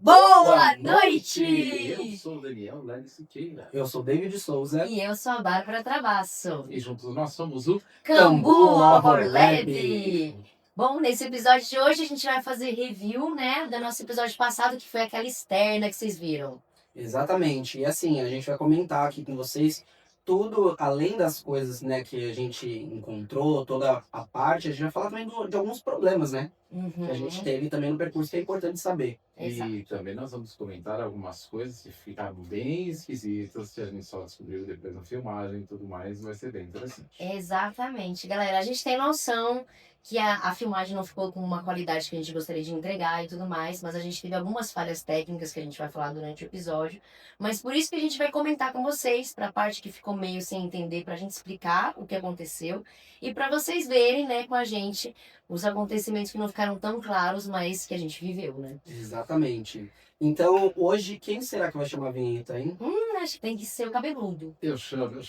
Boa noite! Eu sou o Daniel Lely Siqueira. Eu sou o David Souza. E eu sou a Bárbara Travasso. E juntos nós somos o Cambu Horror Lab. Lab. Bom, nesse episódio de hoje a gente vai fazer review, né, do nosso episódio passado, que foi aquela externa que vocês viram. Exatamente. E assim, a gente vai comentar aqui com vocês tudo, além das coisas, né, que a gente encontrou, toda a parte, a gente vai falar também de alguns problemas, né, que a gente teve também no percurso, que é importante saber. Exato. E também nós vamos comentar algumas coisas que ficaram bem esquisitas, que a gente só descobriu depois na filmagem e tudo mais, vai ser bem interessante. Exatamente. Galera, a gente tem noção que a filmagem não ficou com uma qualidade que a gente gostaria de entregar e tudo mais, mas a gente teve algumas falhas técnicas que a gente vai falar durante o episódio. Mas por isso que a gente vai comentar com vocês, para a parte que ficou meio sem entender, para a gente explicar o que aconteceu e para vocês verem, né, com a gente os acontecimentos que não ficaram tão claros, mas que a gente viveu, né? Exatamente. Então, hoje, quem será que vai chamar a vinheta, hein? Acho que tem que ser o cabeludo. Eu chamo.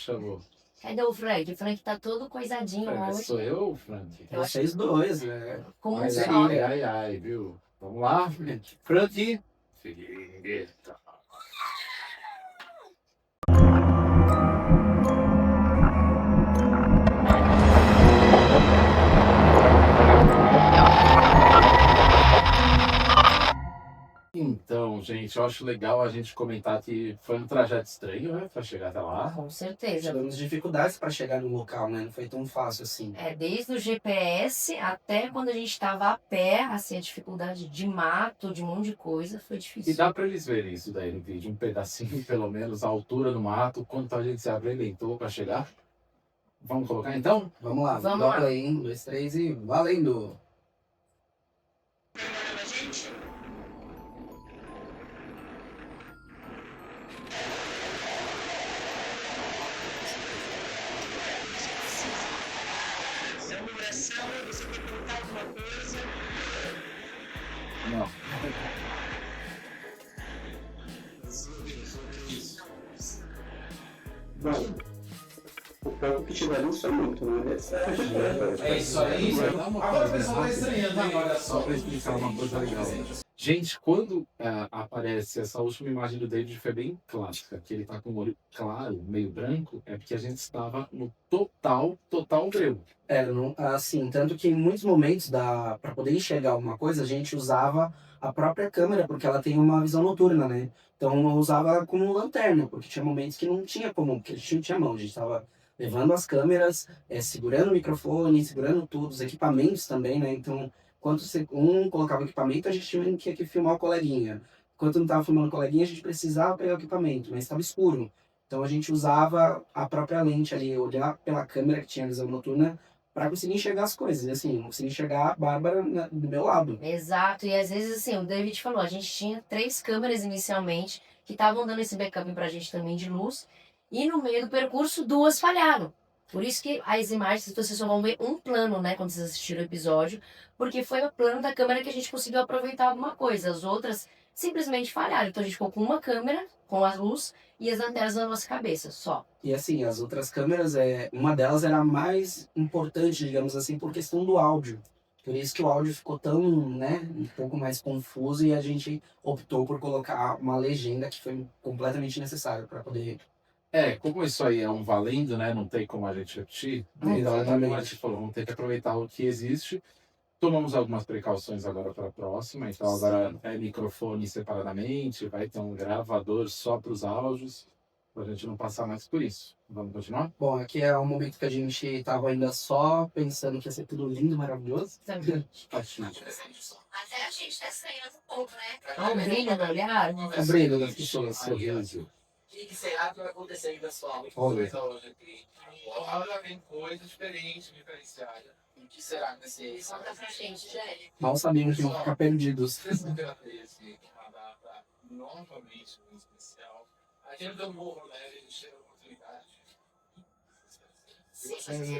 Cadê o Frank? O Frank tá todo coisadinho hoje. Sou eu ou o Frank? Eu acho Vocês dois, né? Com um Mas só. Ai, viu? Vamos lá, Frank. Vinheta. Então, gente, eu acho legal a gente comentar que foi um trajeto estranho, né, pra chegar até lá. Com certeza. Tivemos dificuldades para chegar no local, né? Não foi tão fácil assim. Desde o GPS até quando a gente estava a pé, assim, a dificuldade de mato, de um monte de coisa, foi E difícil. dá pra eles verem isso daí no vídeo, um pedacinho, pelo menos, a altura do mato, quanto a gente se abrilhentou pra chegar. Vamos colocar então? Vamos lá, Vamos dá lá. play, 1, 2, 3 e valendo! Não. Bom, o pouco que tiver não sou muito, né? É isso aí. Agora o pessoal tá estranhando, hein? Olha só, pra explicar uma coisa legal. Gente, quando aparece essa última imagem do David, foi bem clássica, que ele tá com o olho claro, meio branco, é porque a gente estava no total breu. Assim, tanto que em muitos momentos, para poder enxergar alguma coisa, a gente usava a própria câmera, porque ela tem uma visão noturna, né? Então eu usava como lanterna, porque tinha momentos que não tinha como, porque a gente não tinha mão, a gente estava levando as câmeras, segurando o microfone, segurando tudo, os equipamentos também, né? Então, quando um colocava o equipamento, a gente tinha que filmar o coleguinha. Enquanto não estava filmando o coleguinha, a gente precisava pegar o equipamento, mas estava escuro. Então a gente usava a própria lente ali, olhar pela câmera que tinha visão noturna, para conseguir enxergar as coisas. E assim, eu consegui enxergar a Bárbara do meu lado. Exato, e às vezes assim, o David falou, a gente tinha 3 câmeras inicialmente, que estavam dando esse backup pra gente também de luz, e no meio do percurso 2 falharam. Por isso que as imagens, vocês só vão ver um plano, né, quando vocês assistiram o episódio, porque foi o plano da câmera que a gente conseguiu aproveitar alguma coisa. As outras simplesmente falharam. Então a gente ficou com uma câmera, com a luz, e as antenas na nossa cabeça, só. E assim, as outras câmeras, uma delas era a mais importante, digamos assim, por questão do áudio. Por isso que o áudio ficou tão, né, um pouco mais confuso e a gente optou por colocar uma legenda que foi completamente necessária para poder... Como isso aí é um valendo, né? Não tem como a gente repetir. Então, como a gente falou, vamos ter que aproveitar o que existe. Tomamos algumas precauções agora para a próxima. Então, agora é microfone separadamente, vai ter um gravador só para os áudios, para a gente não passar mais por isso. Vamos continuar? Bom, aqui é um momento que a gente estava ainda só pensando que ia ser tudo lindo, maravilhoso. Sabe? Acho que- Até a gente tá estranhando um pouco, né? Olha o brilho no olhar. O brilho das pessoas. Sorriso. O que será que vai acontecer aí, pessoal? Olha. Olha, vem coisa diferente, diferenciada. O que será que vai ser isso? Conta pra gente, Jé. Mal sabíamos que iam ficar perdidos. Sexta-feira 13, uma data novamente muito especial. Aqui no Camburro, né? A gente teve a oportunidade.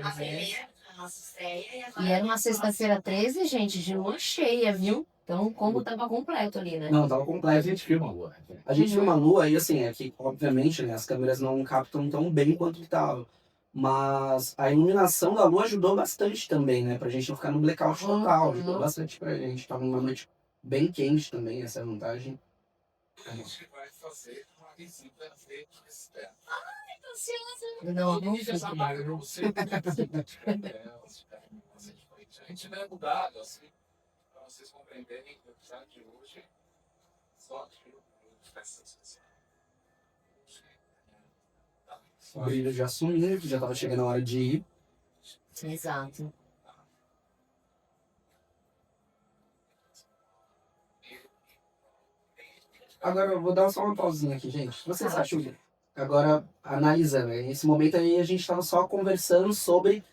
A primeira, a nossa estreia. E era uma sexta-feira 13, gente, de lua cheia, viu? Então, como tava completo ali, né? Não, tava A completo. gente filma agora. A gente filma a lua e assim, aqui, obviamente, né, as câmeras não captam tão bem quanto que tava. Mas a iluminação da lua ajudou bastante também, né? Pra gente não ficar no blackout total. Ajudou bastante pra gente. Tava numa noite bem quente também, essa é a vantagem. A gente vai fazer uma visita externa. Não, não E essa fico. marca pra você, a gente não é mudado, assim, para vocês compreenderem que o episódio de hoje só que festa especial. O brilho já sumiu, já tava chegando a hora de ir. Exato. Agora eu vou dar só uma pausinha aqui, gente. Vocês acham que agora, analisando, né, nesse momento aí a gente tava só conversando sobre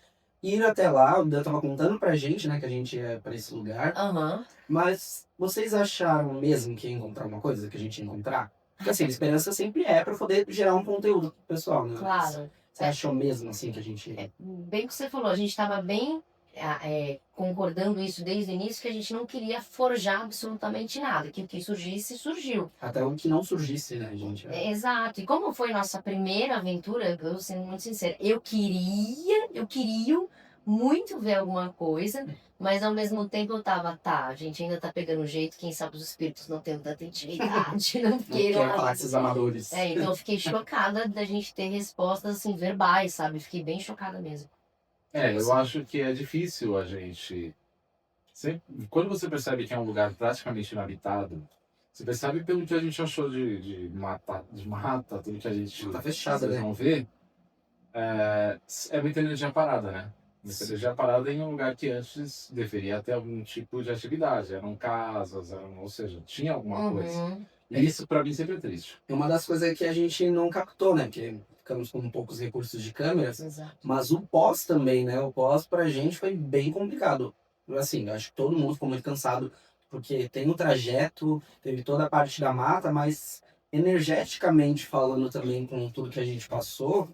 ir até lá, o Dan tava contando pra gente, né, que a gente ia pra esse lugar. Aham. Mas vocês acharam mesmo que ia encontrar uma coisa que a gente ia encontrar? Porque assim, a esperança sempre é pra poder gerar um conteúdo pro pessoal, né? Claro. Você achou mesmo assim que a gente ia? Bem o que você falou, a gente estava bem concordando isso desde o início, que a gente não queria forjar absolutamente nada, que o que surgisse, surgiu. Até o que não surgisse, né, gente? Exato. E como foi nossa primeira aventura, eu sendo muito sincera, eu queria muito ver alguma coisa, mas ao mesmo tempo eu tava, tá, a gente ainda tá pegando jeito, quem sabe os espíritos não têm tanta intimidade, não Não quero queiram. falar com esses amadores. Então eu fiquei chocada da gente ter respostas assim verbais, sabe? Fiquei bem chocada mesmo. Eu acho que é difícil a gente. Quando você percebe que é um lugar praticamente inabitado, você percebe pelo que a gente achou de mata, tudo que a gente. Tá fechado, vocês né? vão ver. É muita energia parada, né? Muita energia parada em um lugar que antes deveria ter algum tipo de atividade. Eram casas, ou seja, tinha alguma coisa. Uhum. E isso pra mim sempre é triste. É uma das coisas que a gente não captou, né? Porque ficamos com poucos recursos de câmeras. Exato. Mas o pós também, né? O pós pra gente foi bem complicado. Assim, eu acho que todo mundo ficou muito cansado, porque tem o trajeto, teve toda a parte da mata, mas energeticamente falando também com tudo que a gente passou,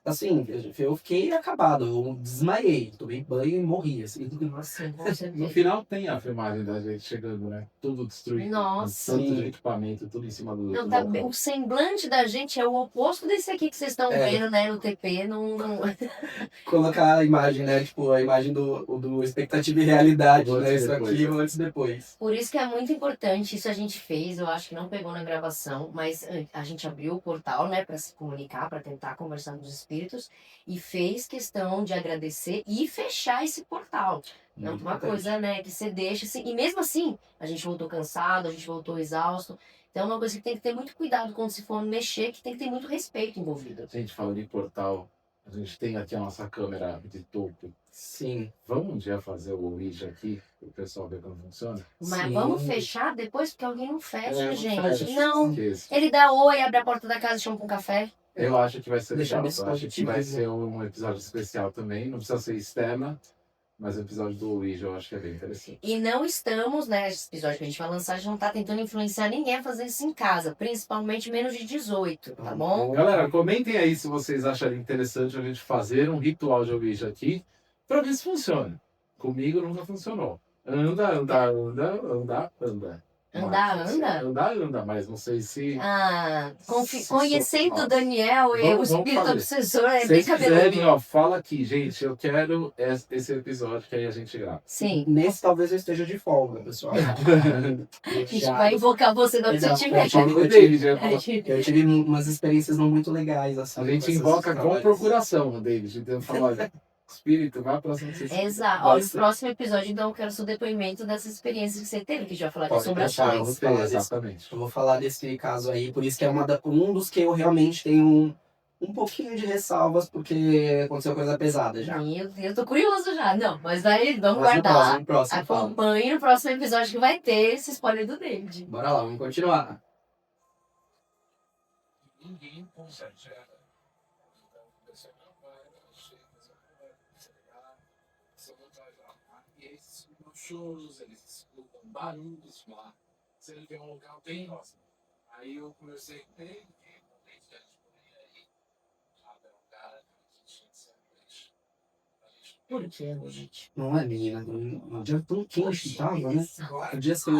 assim, eu fiquei acabado, eu desmaiei, tomei banho e morri, assim. Nossa, com No certeza. final tem a filmagem da gente chegando, né? Tudo destruído. Nossa. Com tanto Sim. de equipamento, tudo em cima do Não, tá, balcão. o semblante da gente é o oposto desse aqui que vocês estão vendo, né, no TP. Colocar a imagem, né? Tipo, a imagem do expectativa e realidade, Antes né? e Isso depois, aqui, né? antes e depois. Por isso que é muito importante, isso a gente fez, eu acho que não pegou na gravação, mas a gente abriu o portal, né, para se comunicar, para tentar conversar com os espíritos, e fez questão de agradecer e fechar esse portal. Não, Muito uma importante. coisa, né, que você deixa assim, e mesmo assim, a gente voltou cansado, a gente voltou exausto. Então é uma coisa que tem que ter muito cuidado quando se for mexer, que tem que ter muito respeito envolvido. A gente falando em portal, a gente tem aqui a nossa câmera de topo. Sim. Vamos um dia fazer o Ouija aqui, para o pessoal ver como funciona? Mas Sim. vamos fechar depois, porque alguém não fecha, não gente. fecha. Não. Esqueça. Ele dá oi, abre a porta da casa e chama pra um café. Eu acho que vai ser Deixar legal. nesse Eu acho que positivo, vai né? ser um episódio especial também. Não precisa ser externa, mas o episódio do Ouija eu acho que é bem interessante. E não estamos, né, esse episódio que a gente vai lançar, a gente não tá tentando influenciar ninguém a fazer isso em casa, principalmente menos de 18, tá bom? Galera, comentem aí se vocês acharem interessante a gente fazer um ritual de Ouija aqui, para ver se funciona. Comigo nunca funcionou. Anda, anda, anda, anda, anda. Anda, mas não sei se... Conhecendo o Daniel e o Vamos espírito fazer. obsessor, é Se bem vocês quiserem, cabeludo. ó, fala aqui, gente, eu quero esse episódio que aí a gente grava. Sim, Nesse talvez eu esteja de folga, pessoal. a gente vai invocar você de onde você Exato. estiver. O David, Eu tive umas experiências não muito legais, assim. a com gente esses invoca com trabalhos. procuração, David. Então fala, olha, espírito, vai à próxima sessão. Exato. Ó, no próximo episódio, então, eu quero o seu depoimento dessa experiência que você teve, que a gente vai falar de Pode deixar, assombrações. vou falar desse- Exatamente. Eu vou falar desse caso aí, por isso que é um dos que eu realmente tenho um pouquinho de ressalvas, porque aconteceu coisa pesada já. Meu Deus, eu tô curioso já. Não, mas daí vamos Mas guardar. no próximo fala. Acompanhe no próximo episódio que vai ter esse spoiler do David. Bora lá, vamos continuar. Ninguém consegue chegar. Então, você não vai, chega, você vai chegar, você não vai lá. E eles escutam choros, eles escutam barulhos lá. Se ele vê um local bem próximo. Aí eu conversei com ele, e não tem gente por aí. Sabe, era um cara que tinha que ser ambiente. Por que, gente? Não é, menina? Um dia tão quente que tava, né? Podia ser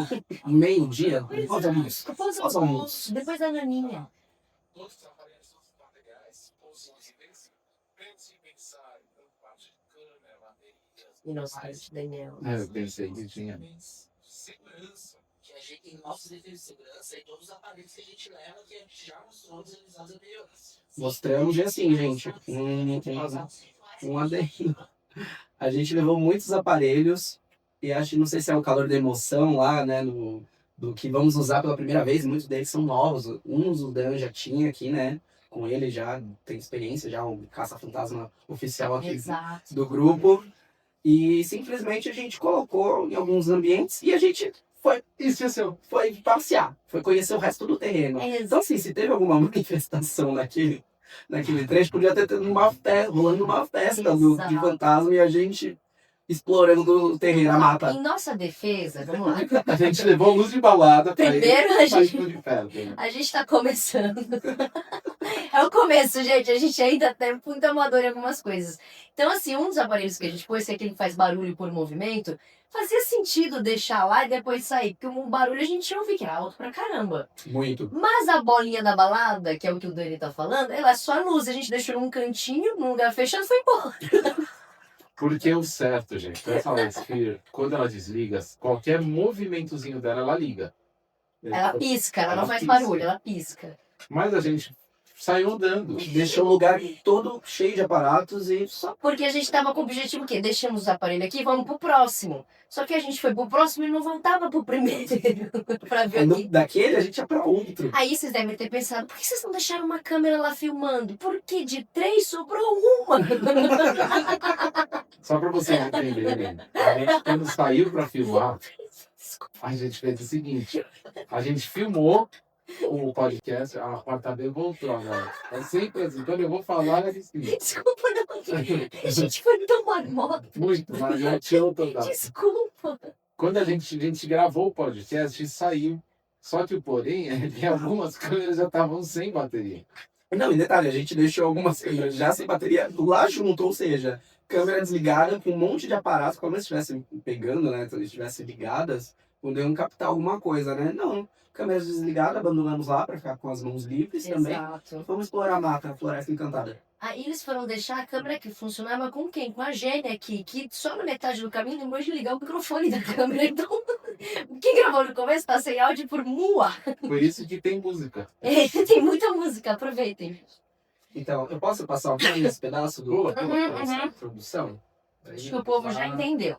meio-dia. Pós almoço. Pós almoço. Depois da naninha. Todos trabalhando os materiais, posições pense em pensar em parte de câmera, baterias, Inocente, Daniel. Eu pensei que tinha. segurança, que a gente tem nossos itens de segurança e todos os aparelhos que a gente leva, que a gente já mostrou nos episódios anteriores. Mostramos, e assim, gente, um adendo. A gente levou muitos aparelhos, e acho, não sei se é o calor da emoção lá, né, do que vamos usar pela primeira vez, muitos deles são novos. Uns o Dan já tinha aqui, né, com ele já tem experiência, já um caça-fantasma oficial aqui Exato. do grupo. E simplesmente a gente colocou em alguns ambientes e a gente foi passear, foi conhecer o resto do terreno. Então, assim, se teve alguma manifestação naquele trecho, podia ter rolando uma festa de fantasma e a gente explorando o terreno, a mata. Em nossa defesa, vamos lá. A gente levou luz de balada pra Primeiro ele, a gente- de perto, né? A gente tá começando. É o começo, gente. A gente ainda tá muito amador em algumas coisas. Então, assim, um dos aparelhos que a gente pôs, que é aquele que faz barulho por movimento, fazia sentido deixar lá e depois sair. Porque o barulho a gente ouve que era alto pra caramba. Muito. Mas a bolinha da balada, que é o que o Dani tá falando, ela é só luz. A gente deixou num cantinho, num lugar fechado e foi embora. Porque é o certo, gente, essa Lightsphere, quando ela desliga, qualquer movimentozinho dela, ela liga. Ela pisca, ela não Ela faz pisca. barulho, ela pisca. Mas a gente saiu andando. Deixou o lugar todo cheio de aparatos e só. Porque a gente tava com o objetivo o quê? Deixamos os aparelhos aqui e vamos pro próximo. Só que a gente foi pro próximo e não voltava pro primeiro pra ver aqui. Daquele a gente ia pra outro. Aí vocês devem ter pensado, por que vocês não deixaram uma câmera lá filmando? Porque de 3 sobrou uma. Só pra vocês entenderem, a gente quando saiu pra filmar, a gente fez o seguinte, a gente filmou o podcast, a quarta vez voltou agora. É sempre assim, quando eu vou falar, é assim. Desculpa, não. A gente foi tão marmota. Muito, mas já tinha total. Desculpa. Quando a gente gravou o podcast e saiu, só que o porém é que algumas câmeras já estavam sem bateria. Não, e detalhe, a gente deixou algumas câmeras já sem bateria lá junto, ou seja, câmera desligada com um monte de aparatos, como se estivessem pegando, né? Se eles estivessem ligadas, poderiam captar alguma coisa, né? Não. Câmeras desligadas, abandonamos lá para ficar com as mãos livres também. Exato. Vamos explorar a mata, a floresta encantada. Aí eles foram deixar a câmera que funcionava com quem? Com a Gênia aqui, que só na metade do caminho lembrou de ligar o microfone da câmera. Então, quem gravou no começo tá sem áudio por mua. Por isso que tem música. Tem muita música, aproveitem. Então, eu posso passar um pouquinho esse pedaço do Boa, da produção? Acho que o povo já entendeu.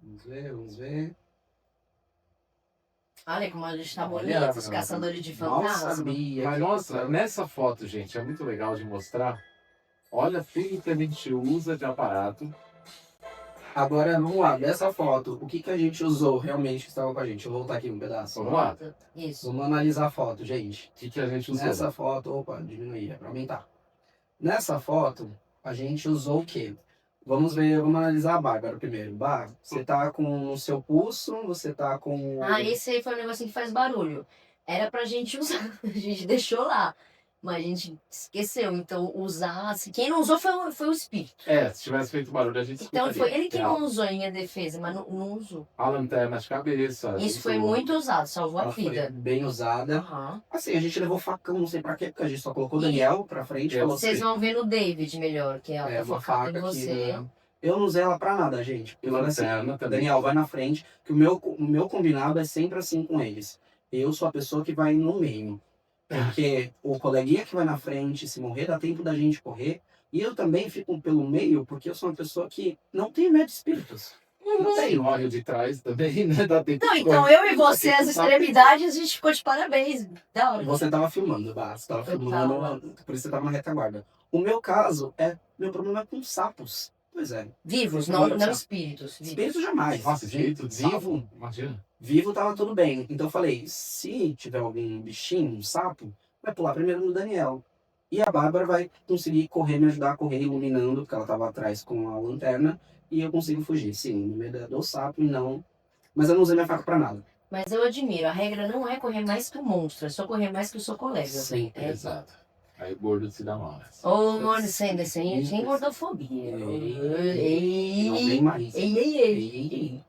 Vamos ver. Olha como a gente tá Olha, bonito, os caçadores de Nossa, fantasma. Bia. Mas nossa, nessa foto, gente, é muito legal de mostrar. Olha tudo que a gente usa de aparato. Agora, vamos lá, dessa foto, o que a gente usou realmente que estava com a gente? Eu vou voltar aqui um pedaço. Vamos lá. Isso. Vamos analisar a foto, gente. O que a gente usou? Nessa foto, opa, diminuir, é pra aumentar. Nessa foto, a gente usou o quê? Vamos ver, vamos analisar a Bárbara primeiro. Bárbara, você tá com o seu pulso, você tá com... Ah, esse aí foi um negocinho que faz barulho. Era pra gente usar, a gente deixou lá. Mas a gente esqueceu, então usar, assim, quem não usou foi o espírito. É, se tivesse feito barulho, a gente Então foi ele que Real. não usou em minha defesa, mas não usou. A lanterna de cabeça. Isso foi muito usado, salvou a Ela foi vida. bem usada. Aham. Assim, a gente levou facão, não sei pra quê, porque a gente só colocou o Daniel pra frente. Falou Vocês assim, vão ver no David melhor, que é a uma focada faca em aqui, você. né? Eu não usei ela pra nada, gente. Eu falei assim, Lanterna também. Daniel, vai na frente, que o meu combinado é sempre assim com eles. Eu sou a pessoa que vai no meio. Porque o coleguinha que vai na frente, se morrer, dá tempo da gente correr. E eu também fico pelo meio, porque eu sou uma pessoa que não tem medo de espíritos. Não Tem tenho. óleo de trás também, né? Dá tempo Não, de então correr. eu e você, as extremidades, a gente ficou de parabéns. Da hora. Você tava filmando, Bá. Você tava Eu filmando, tava. por isso você tava na retaguarda. O meu caso meu problema é com sapos. Pois é. Vivos, Eu não não- espíritos. Vivos. Espírito jamais. Nossa, jeito de Vivo, vivo. Imagina. vivo tava tudo bem. Então eu falei, se tiver algum bichinho, um sapo, vai pular primeiro no Daniel. E a Bárbara vai conseguir correr, me ajudar a correr iluminando, porque ela tava atrás com a lanterna. E eu consigo fugir, sim, no meio do sapo e não... Mas eu não usei minha faca pra nada. Mas eu admiro, a regra não é correr mais que o monstro, é só correr mais que o seu colega. Sempre. É. Exato. Aí o gordo se dá mal. Ô, mano, sem gordofobia. Não Ei, vem mais. ei.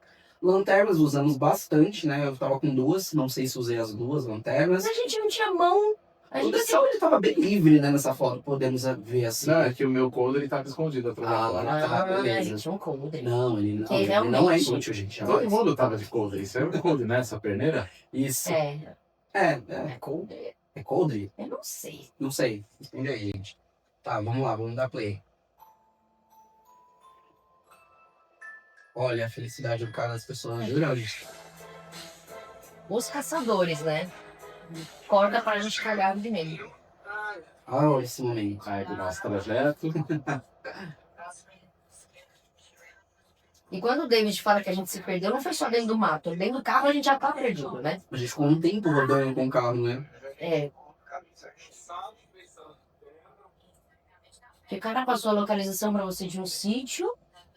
Lanternas usamos bastante, né? Eu tava com duas, não sei se usei as duas lanternas. Mas a gente não tinha mão. A O gente Dessel, ele tava bem livre, né, nessa foto, podemos ver assim. Não, é que o meu coldre ele tava escondido atrás da porta. tá, beleza. a gente é um coldre. Não, ele não, Que ele não é realmente- inútil, gente. Todo jamais. mundo tava de coldre. Isso é um coldre, né? Essa perneira? Isso. É, É coldre. coldre? Eu não sei. Não sei. Responde aí, gente. Tá, vamos lá, vamos dar play. Olha a felicidade do cara das pessoas, jura, gente? Os caçadores, né? Corta pra gente cagar de medo. Ah, olha esse momento. Aí do nosso trajeto. E quando o David fala que a gente se perdeu, não foi só dentro do mato. Dentro do carro a gente já tá perdido, né? A gente ficou um tempo rodando com o carro, né? É. Porque o cara passou a localização pra você de um sítio,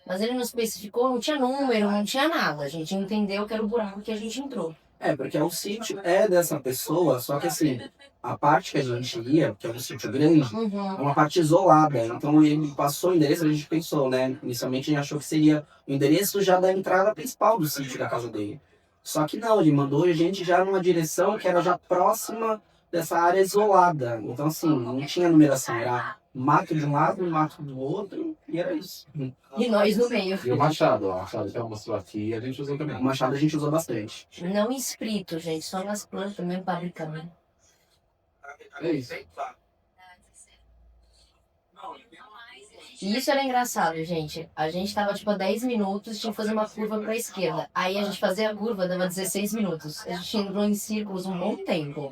mas ele não especificou, não tinha número, não tinha nada. A gente entendeu que era o buraco que a gente entrou. É, porque o sítio é dessa pessoa, só que assim, a parte que a gente ia, que é um sítio grande, é Uhum. uma parte isolada. Então ele passou o endereço, a gente pensou, né? Inicialmente a gente achou que seria o endereço já da entrada principal do sítio da casa dele. Só que não, ele mandou a gente já numa direção que era já próxima dessa área isolada. Então assim, não tinha numeração, era mato de um lado, mato do outro, e era isso. E nós no meio. E o machado, ó. O machado que ela mostrou aqui, a gente usou também. O machado a gente usou bastante. Não inscrito, gente, só nas plantas mesmo pra brincar mesmo. É isso. E isso era engraçado, gente. A gente tava tipo a 10 minutos, tinha que fazer uma curva pra esquerda. Aí a gente fazia a curva, dava 16 minutos. A gente entrou em círculos um bom tempo.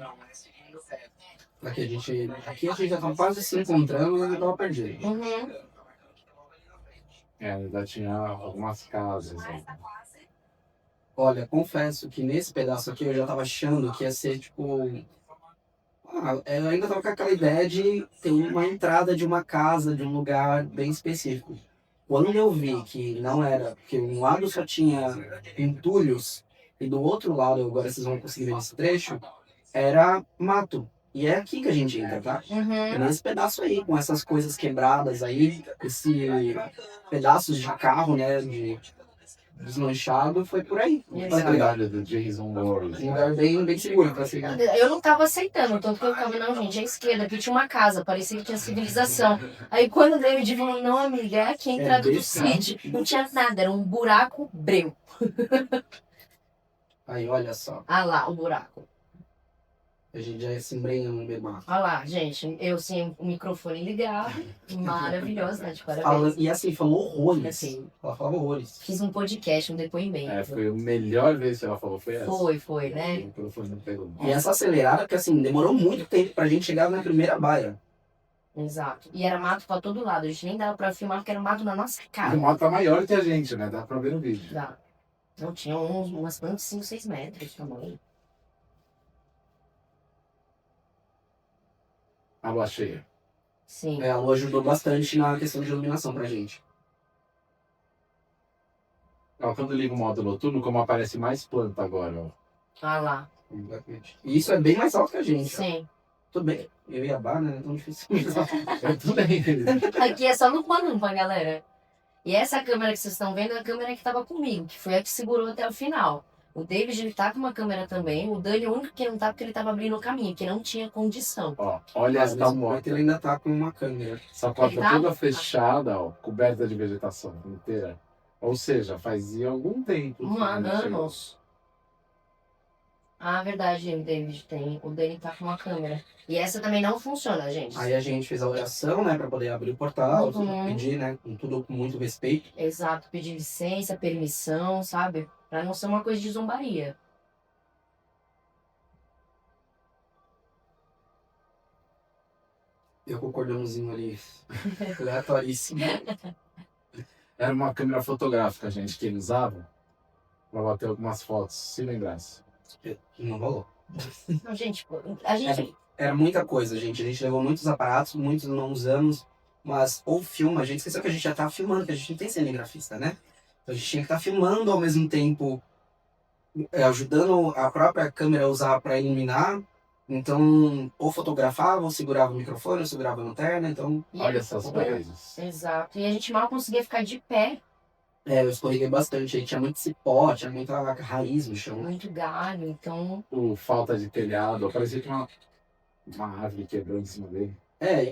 Aqui a gente já tá quase se encontrando, mas eu tava perdido. Uhum. É, ainda tinha algumas casas. Né? Olha, confesso que nesse pedaço aqui eu já tava achando que ia ser tipo. Eu ainda tava com aquela ideia de ter uma entrada de uma casa, de um lugar bem específico. Quando eu vi que não era, porque um lado só tinha entulhos e do outro lado, agora vocês vão conseguir ver nesse trecho, era mato. E é aqui que a gente entra, tá? É Uhum. nesse pedaço aí, com essas coisas quebradas aí, esse pedaços de carro, né, de desmanchado, foi por aí. Exato. Olha que legal. Trabalho do Jason Voorhees. Um lugar bem seguro pra seguir. Eu não tava aceitando, tanto que eu ficava, não, gente, à esquerda, aqui tinha uma casa, parecia que tinha civilização. Aí quando o David falou, não, amiga, é aqui a entrada do desse sítio. Não tinha nada, era um buraco breu. Aí, olha só. Ah lá, o buraco. A gente já se embrenha no meio do mato. Ah lá, gente, eu sem o microfone ligado, maravilhosa, né, de parabéns. E assim, falou horrores. Assim. Ela falava horrores. Fiz um podcast, um depoimento. É, foi a melhor vez que ela falou, foi essa. Foi, O né? microfone não pegou. E essa acelerada, porque assim, demorou muito tempo pra gente chegar na primeira baia. Exato. E era mato pra todo lado, a gente nem dava pra filmar porque era mato na nossa A cara. moto tá maior que a gente, né? Dá pra ver no vídeo. Dá. Então tinha umas plantas de 5, 6 metros de tamanho. A lua cheia. Sim. A lua ajudou bastante na questão de iluminação pra gente. Ó, quando liga o modo noturno, como aparece mais planta agora, ó. Ah lá. E isso é bem mais alto que a gente. Sim. Tudo bem. Eu ia bar, né? É tão difícil. Eu também. Aqui é só no Panampa, galera. E essa câmera que vocês estão vendo é a câmera que tava comigo, que foi a que segurou até o final. O David, ele tá com uma câmera também. O Dani, o único que não tá, porque ele tava abrindo o caminho, que não tinha condição. Ó, olha essa Nesse moto. momento ele ainda tá com uma câmera. Essa porta Tá? toda fechada, ó, coberta de vegetação inteira. Ou seja, fazia algum tempo. que não chegou. Anos. Ah, verdade, o David tem. O Dani tá com uma câmera. E essa também não funciona, gente. Aí a gente fez a oração, né? Pra poder abrir o portal, Uhum. pedir, né? Com tudo com muito respeito. Exato, pedir licença, permissão, sabe? Pra não ser uma coisa de zombaria. Eu com o cordãozinho ali. Aleatoríssimo. Era uma câmera fotográfica, gente, que eles usavam pra bater algumas fotos, se lembrasse. Não rolou. Não, gente, pô, a gente. Era muita coisa, gente. A gente levou muitos aparatos, muitos não usamos. Mas ou filma, a gente esqueceu que a gente já tava filmando, que a gente não tem cinegrafista, né? Então a gente tinha que estar filmando ao mesmo tempo, ajudando a própria câmera a usar para iluminar. Então, ou fotografava, ou segurava o microfone, ou segurava a lanterna. Então, e Olha a- essas coisas. Exato. E a gente mal conseguia ficar de pé. eu escorreguei bastante. Aí tinha muito cipó, tinha muita raiz no chão. Muito galho, então. O falta de telhado, parecia que uma Uma árvore quebrou em cima dele.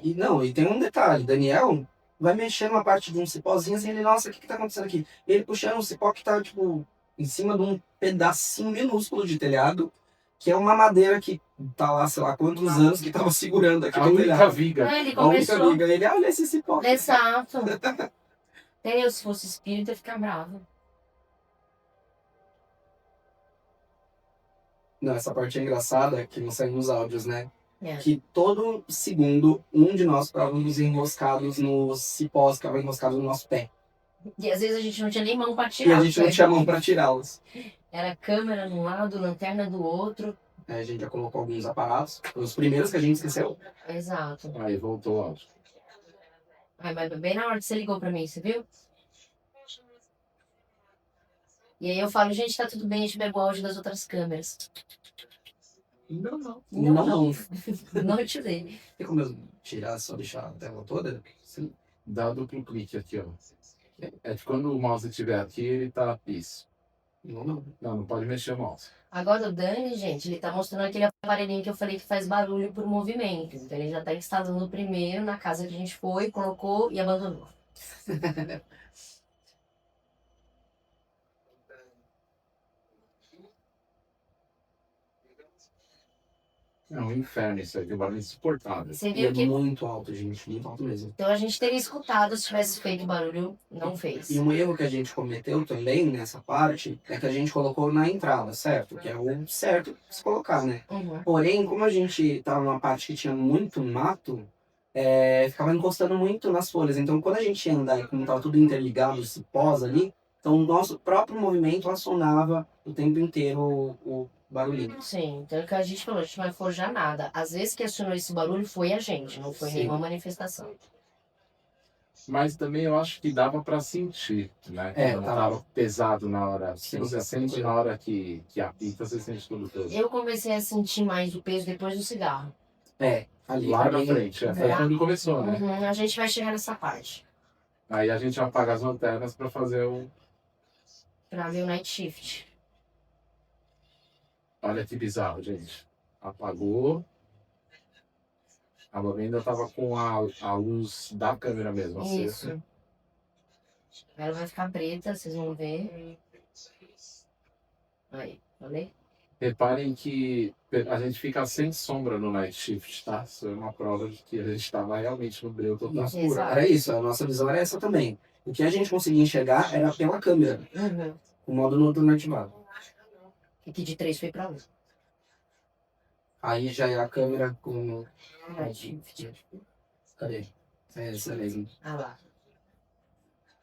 E tem um detalhe, Daniel vai mexer numa parte de um cipózinho assim, ele, nossa, o que tá acontecendo aqui? Ele puxando um cipó que tá, tipo, em cima de um pedacinho minúsculo de telhado, que é uma madeira que tá lá, sei lá quantos anos, que tava segurando aqui A no única telhado. viga. Aí ele A única começou. liga, ele, olha esse cipó. Exato. Entendeu? Se fosse espírito, ia ficar bravo. Não, essa parte é engraçada, que não sai nos áudios, né? É. Que todo segundo, um de nós estávamos enroscados nos cipós que estavam enroscados no nosso pé. E às vezes a gente não tinha nem mão pra E tirar. a gente não né? tinha mão pra tirá-los. Era câmera de um lado, lanterna do outro. Aí a gente já colocou alguns aparatos. Os primeiros que a gente esqueceu. Exato. Aí voltou o áudio. Ai, mas bem na hora que você ligou pra mim, você viu? E aí eu falo, gente, tá tudo bem, a gente pegou o áudio das outras câmeras. Não, não. Não. Não te dei. Tem como eu tirar, só deixar a tela toda? Sim. Dá duplo clique aqui, ó. É que quando o mouse estiver aqui, ele tá isso. Não. Não, não pode mexer o mouse. Agora o Dani, gente, ele tá mostrando aquele aparelhinho que eu falei que faz barulho por movimento. Então ele já tá instalando o primeiro na casa que a gente foi, colocou e abandonou. É um inferno isso aí, um barulho insuportável. Você E viu é que... muito alto, gente. Muito alto mesmo. Então a gente teria escutado se tivesse feito barulho, não fez. E um erro que a gente cometeu também nessa parte é que a gente colocou na entrada, certo? Que é o certo se colocar, né? Uhum. Porém, como a gente tava numa parte que tinha muito mato, ficava encostando muito nas folhas. Então, quando a gente ia andar e como tava tudo interligado, os cipós ali, então o nosso próprio movimento acionava o tempo inteiro o barulhinho. Sim, então é o que a gente falou, a gente não vai forjar nada. Às vezes que acionou esse barulho foi a gente, não foi Sim. nenhuma manifestação. Mas também eu acho que dava pra sentir, né? Não tava pesado na hora. Se Sim, você sente na hora que apita, você sente tudo todo. Eu comecei a sentir mais o peso depois do cigarro. Ali. Lá na ali- frente, foi quando começou, né? Uhum, a gente vai chegar nessa parte. Aí a gente apaga as lanternas pra fazer o... Pra ver o night shift. Olha que bizarro, gente. Apagou. A Babi ainda tava com a luz da câmera mesmo, acesa. Isso. Ela vai ficar preta, vocês vão ver. Aí, falei? Reparem que a gente fica sem sombra no night shift, tá? Isso é uma prova de que a gente estava realmente no breu total. Isso, Exato. era isso, a nossa visão era essa também. O que a gente conseguia enxergar era pela câmera, Uhum. o modo noturno ativado. E que de 3 foi pra 1. Aí já é a câmera com. Night shift. Cadê? É essa mesmo. Ah lá.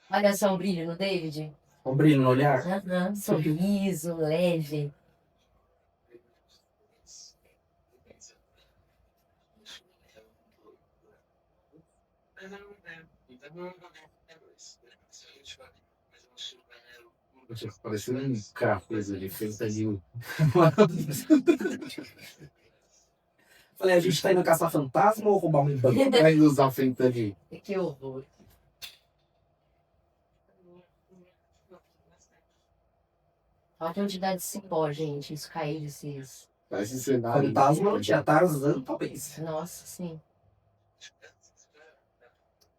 Olha só o brilho no David. O brilho no olhar? Aham, sorriso, leve. Parecendo um coisa de fentanil. Falei, a gente tá indo caçar fantasma ou roubar um banco? Vai usar fentanil. Que horror. Olha a quantidade de cipó, gente. Isso caiu desses. Parece cenário. Fantasma não tinha Tarzan, talvez. Nossa, sim.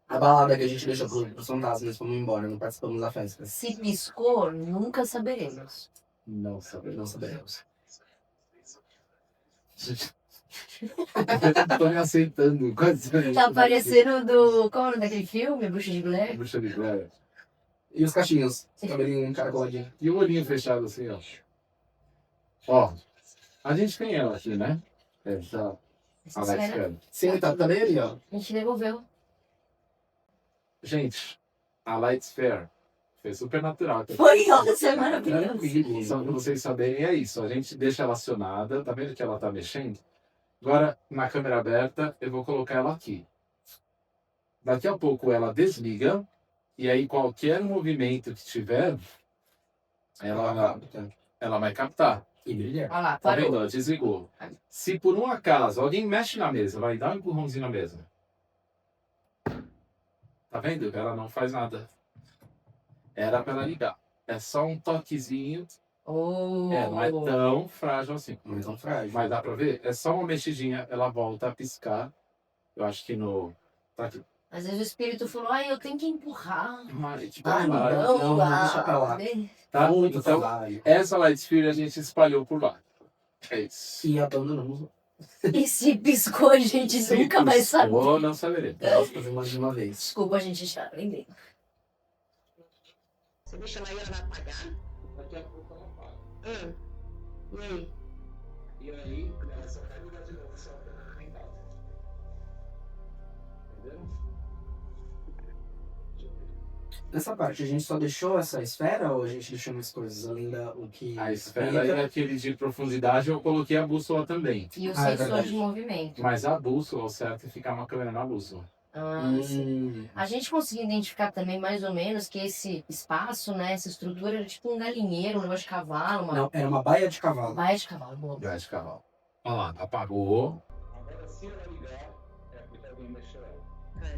A balada que a gente deixou pros fantasmas, fomos embora, não participamos da festa. Se piscou, nunca saberemos. Não sabe. Não saberemos. Tô me aceitando. Tá parecendo do. Qual é o nome daquele filme? Bruxa de Blair? Bruxa de Blair. E os cachinhos? Cabelinho encaracoladinho. E o olhinho fechado assim, ó. Ó, a gente tem ela aqui, né? Essa Alex Espera. Khan. Sim, tá ali, ó. A gente devolveu. Gente, a Light Sphere foi super natural. Foi, nossa, é maravilhoso. Tranquilo. Só pra vocês saberem, é isso. A gente deixa ela acionada, tá vendo que ela tá mexendo? Agora, na câmera aberta, eu vou colocar ela aqui. Daqui a pouco ela desliga, e aí qualquer movimento que tiver, ela vai captar. E brilhar. Olha lá, Tá vendo? parou. Ela desligou. Se por um acaso alguém mexe na mesa, vai dar um empurrãozinho na mesa. Tá vendo? Ela não faz nada. Era pra ela ligar. É só um toquezinho. Oh. É, não é tão frágil assim. Não é tão frágil. Mas dá pra ver? É só uma mexidinha, ela volta a piscar. Eu acho que no. Tá aqui. Às vezes o espírito falou, ai, eu tenho que empurrar. Mas, tipo, Ah, vai. não, deixa pra lá. Tá? Muito Então, trabalho. essa Light Sphere a gente espalhou por lá. É isso. E abandonamos. E se piscou, a gente nunca vai saber. Ou não saberemos. Nós fazemos mais de uma vez. Desculpa, a gente está aprendendo. Você deixa ela aí, ela vai apagar? Daqui a pouco ela para. E aí? E aí, ela só vai ligar de novo, só pra mental. Entendeu? Nessa parte, a gente só deixou essa esfera ou a gente deixou mais coisas além da o que. A esfera e aquele de profundidade eu coloquei a bússola também. E o É sensor verdade. de movimento. Mas a bússola, o certo é ficar uma câmera na bússola. Sim. A gente conseguiu identificar também mais ou menos que esse espaço, né, essa estrutura era tipo um galinheiro, um negócio de cavalo, uma Não, era uma baia de cavalo. baia de cavalo. Boa. Já de cavalo. Olha lá, apagou. Agora, se ela ligar, é porque alguém mexeu ela.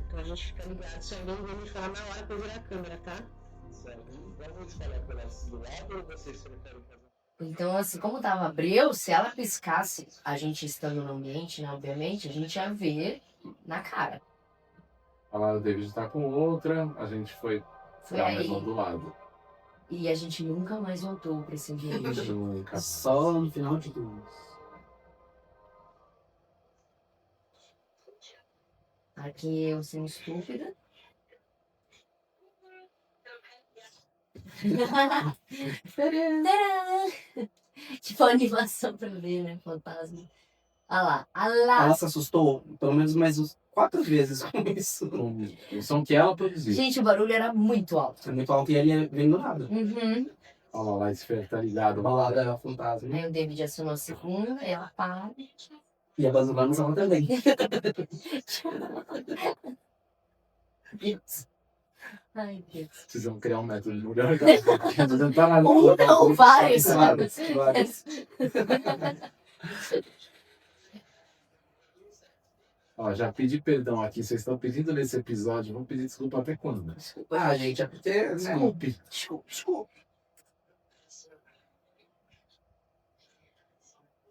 Então a gente fica ligado, se alguém vamos falar na hora pra eu virar a câmera, tá? Certo? Vamos falar com ela do lado ou vocês preferem fazer? Então, assim, como tava abril, se ela piscasse, a gente estando no ambiente, né, obviamente, a gente ia ver na cara. Olha lá, o David tá com outra. A gente foi Foi pra aí. mais um do lado. E a gente nunca mais voltou pra esse ambiente. Nunca. Só no final de tudo. Aqui eu sendo estúpida. Tcharam! Tipo a animação pra ver, né? Fantasma. Olha lá. Olha lá. Ela se assustou pelo menos mais uns 4 vezes com isso. Com o som que ela produziu. Gente, o barulho era muito alto. É muito alto e ele vem do nada. Uhum. Olha lá, a esfera tá ligado. Balada fantasma. Aí o David acionou a segunda, ela para. E abandonamos ela também. Deus. Ai, Deus. Precisamos criar um método de mulher. Tá na Um não, vários. Vários. Ó, já pedi perdão aqui. Vocês estão pedindo nesse episódio. Vou pedir desculpa até quando? Ah, gente, é porque. Né? Desculpe. Desculpa.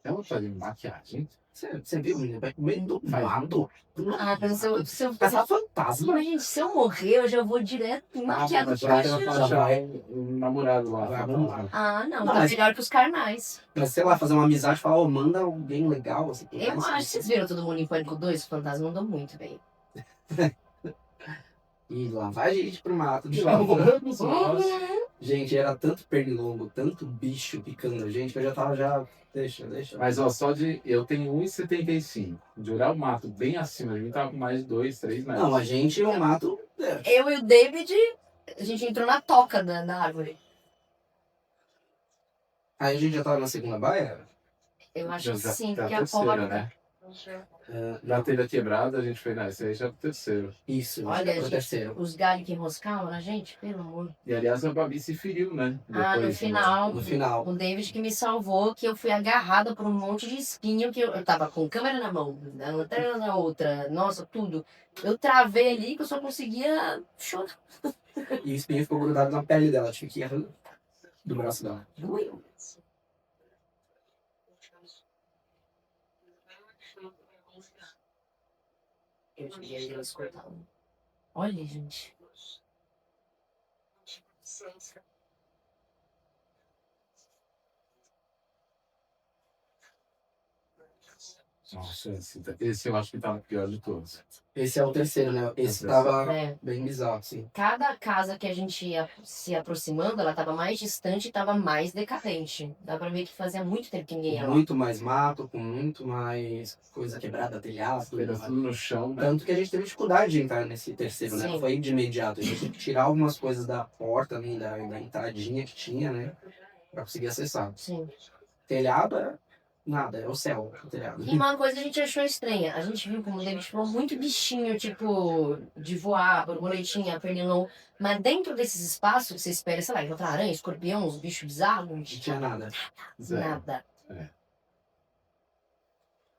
Ela tá de maquiagem. Você viu, menina? Vai comer do mato. Ah, mas se eu Essa fantasma. Mas, gente, se eu morrer, eu já vou direto em maquiado mas de já caixão. já vai um namorado lá. Vai arrumar. Ah, não, Não, tá mas- melhor que os carnais. Mas sei lá, fazer uma amizade e falar, ô, manda alguém legal. Assim, Eu acho, vocês viram Todo Mundo em Pânico 2? O fantasma andou muito bem. E lá vai a gente pro mato de E lá novo. vamos nós. Gente, era tanto pernilongo, tanto bicho picando a gente, que eu já tava já. Deixa. Mas ó, só de. Eu tenho 1,75. De olhar o mato bem acima de mim, tava com mais de 2, 3 metros. Não, a gente, o mato. Eu e o David, a gente entrou na toca da árvore. Aí a gente já tava na segunda baia? Eu acho que Já sim, tá porque a a terceira, porta... né? Já teve a quebrada, a gente foi nessa aí, já é o terceiro. Isso, Olha, o gente, terceiro. os galhos que enroscavam na gente, pelo amor. E aliás, a Babi se feriu, né? Ah, no Depois, final, No final. o David que me salvou, que eu fui agarrada por um monte de espinho, que eu tava com câmera na mão, a lanterna na outra, nossa, tudo. Eu travei ali que eu só conseguia chorar. E o espinho ficou grudado na pele dela, tive que ir arrancando do braço dela. Doeu. Eu queria que elas cortavam. Olha, gente. Nossa, esse eu acho que tá no pior de todos. Esse é o terceiro, né? Esse É o tava É. bem bizarro, sim. Cada casa que a gente ia se aproximando, ela tava mais distante e tava mais decadente. Dá pra ver que fazia muito tempo que ninguém ia lá. Muito mais mato, com muito mais coisa quebrada, telhado. Tudo no chão, né? Tanto que a gente teve dificuldade de entrar nesse terceiro, né? Sim. Não foi de imediato. A gente teve que tirar algumas coisas da porta, ali, da entradinha que tinha, né? Pra conseguir acessar. Sim. Telhado é nada, é o céu, o telhado. E uma coisa a gente achou estranha. A gente viu, como o David falou, muito bichinho, tipo, de voar, borboletinha, pernilongo. Mas dentro desses espaços que você espera, sei lá, encontrar aranha, escorpião, uns bichos bizarros, Não tinha nada. Zero. nada.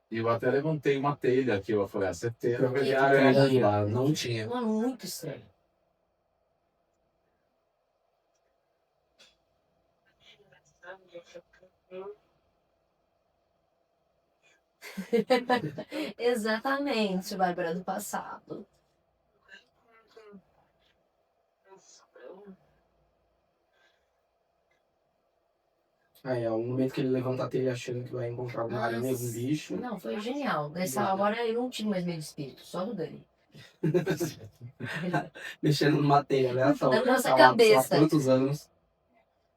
E eu até levantei uma telha aqui, eu falei, certeza vai Que ter aranha do lado. Não tinha. Mano, muito estranho. Exatamente, Bárbara do passado. Aí é o momento que ele levanta a telha achando que vai encontrar alguma aranha, algum bicho. Não, foi genial. Nessa hora eu não tive mais medo de espírito, só do Dani. Mexendo numa telha, né? Na nossa Tá lá, cabeça. sei lá quantos anos.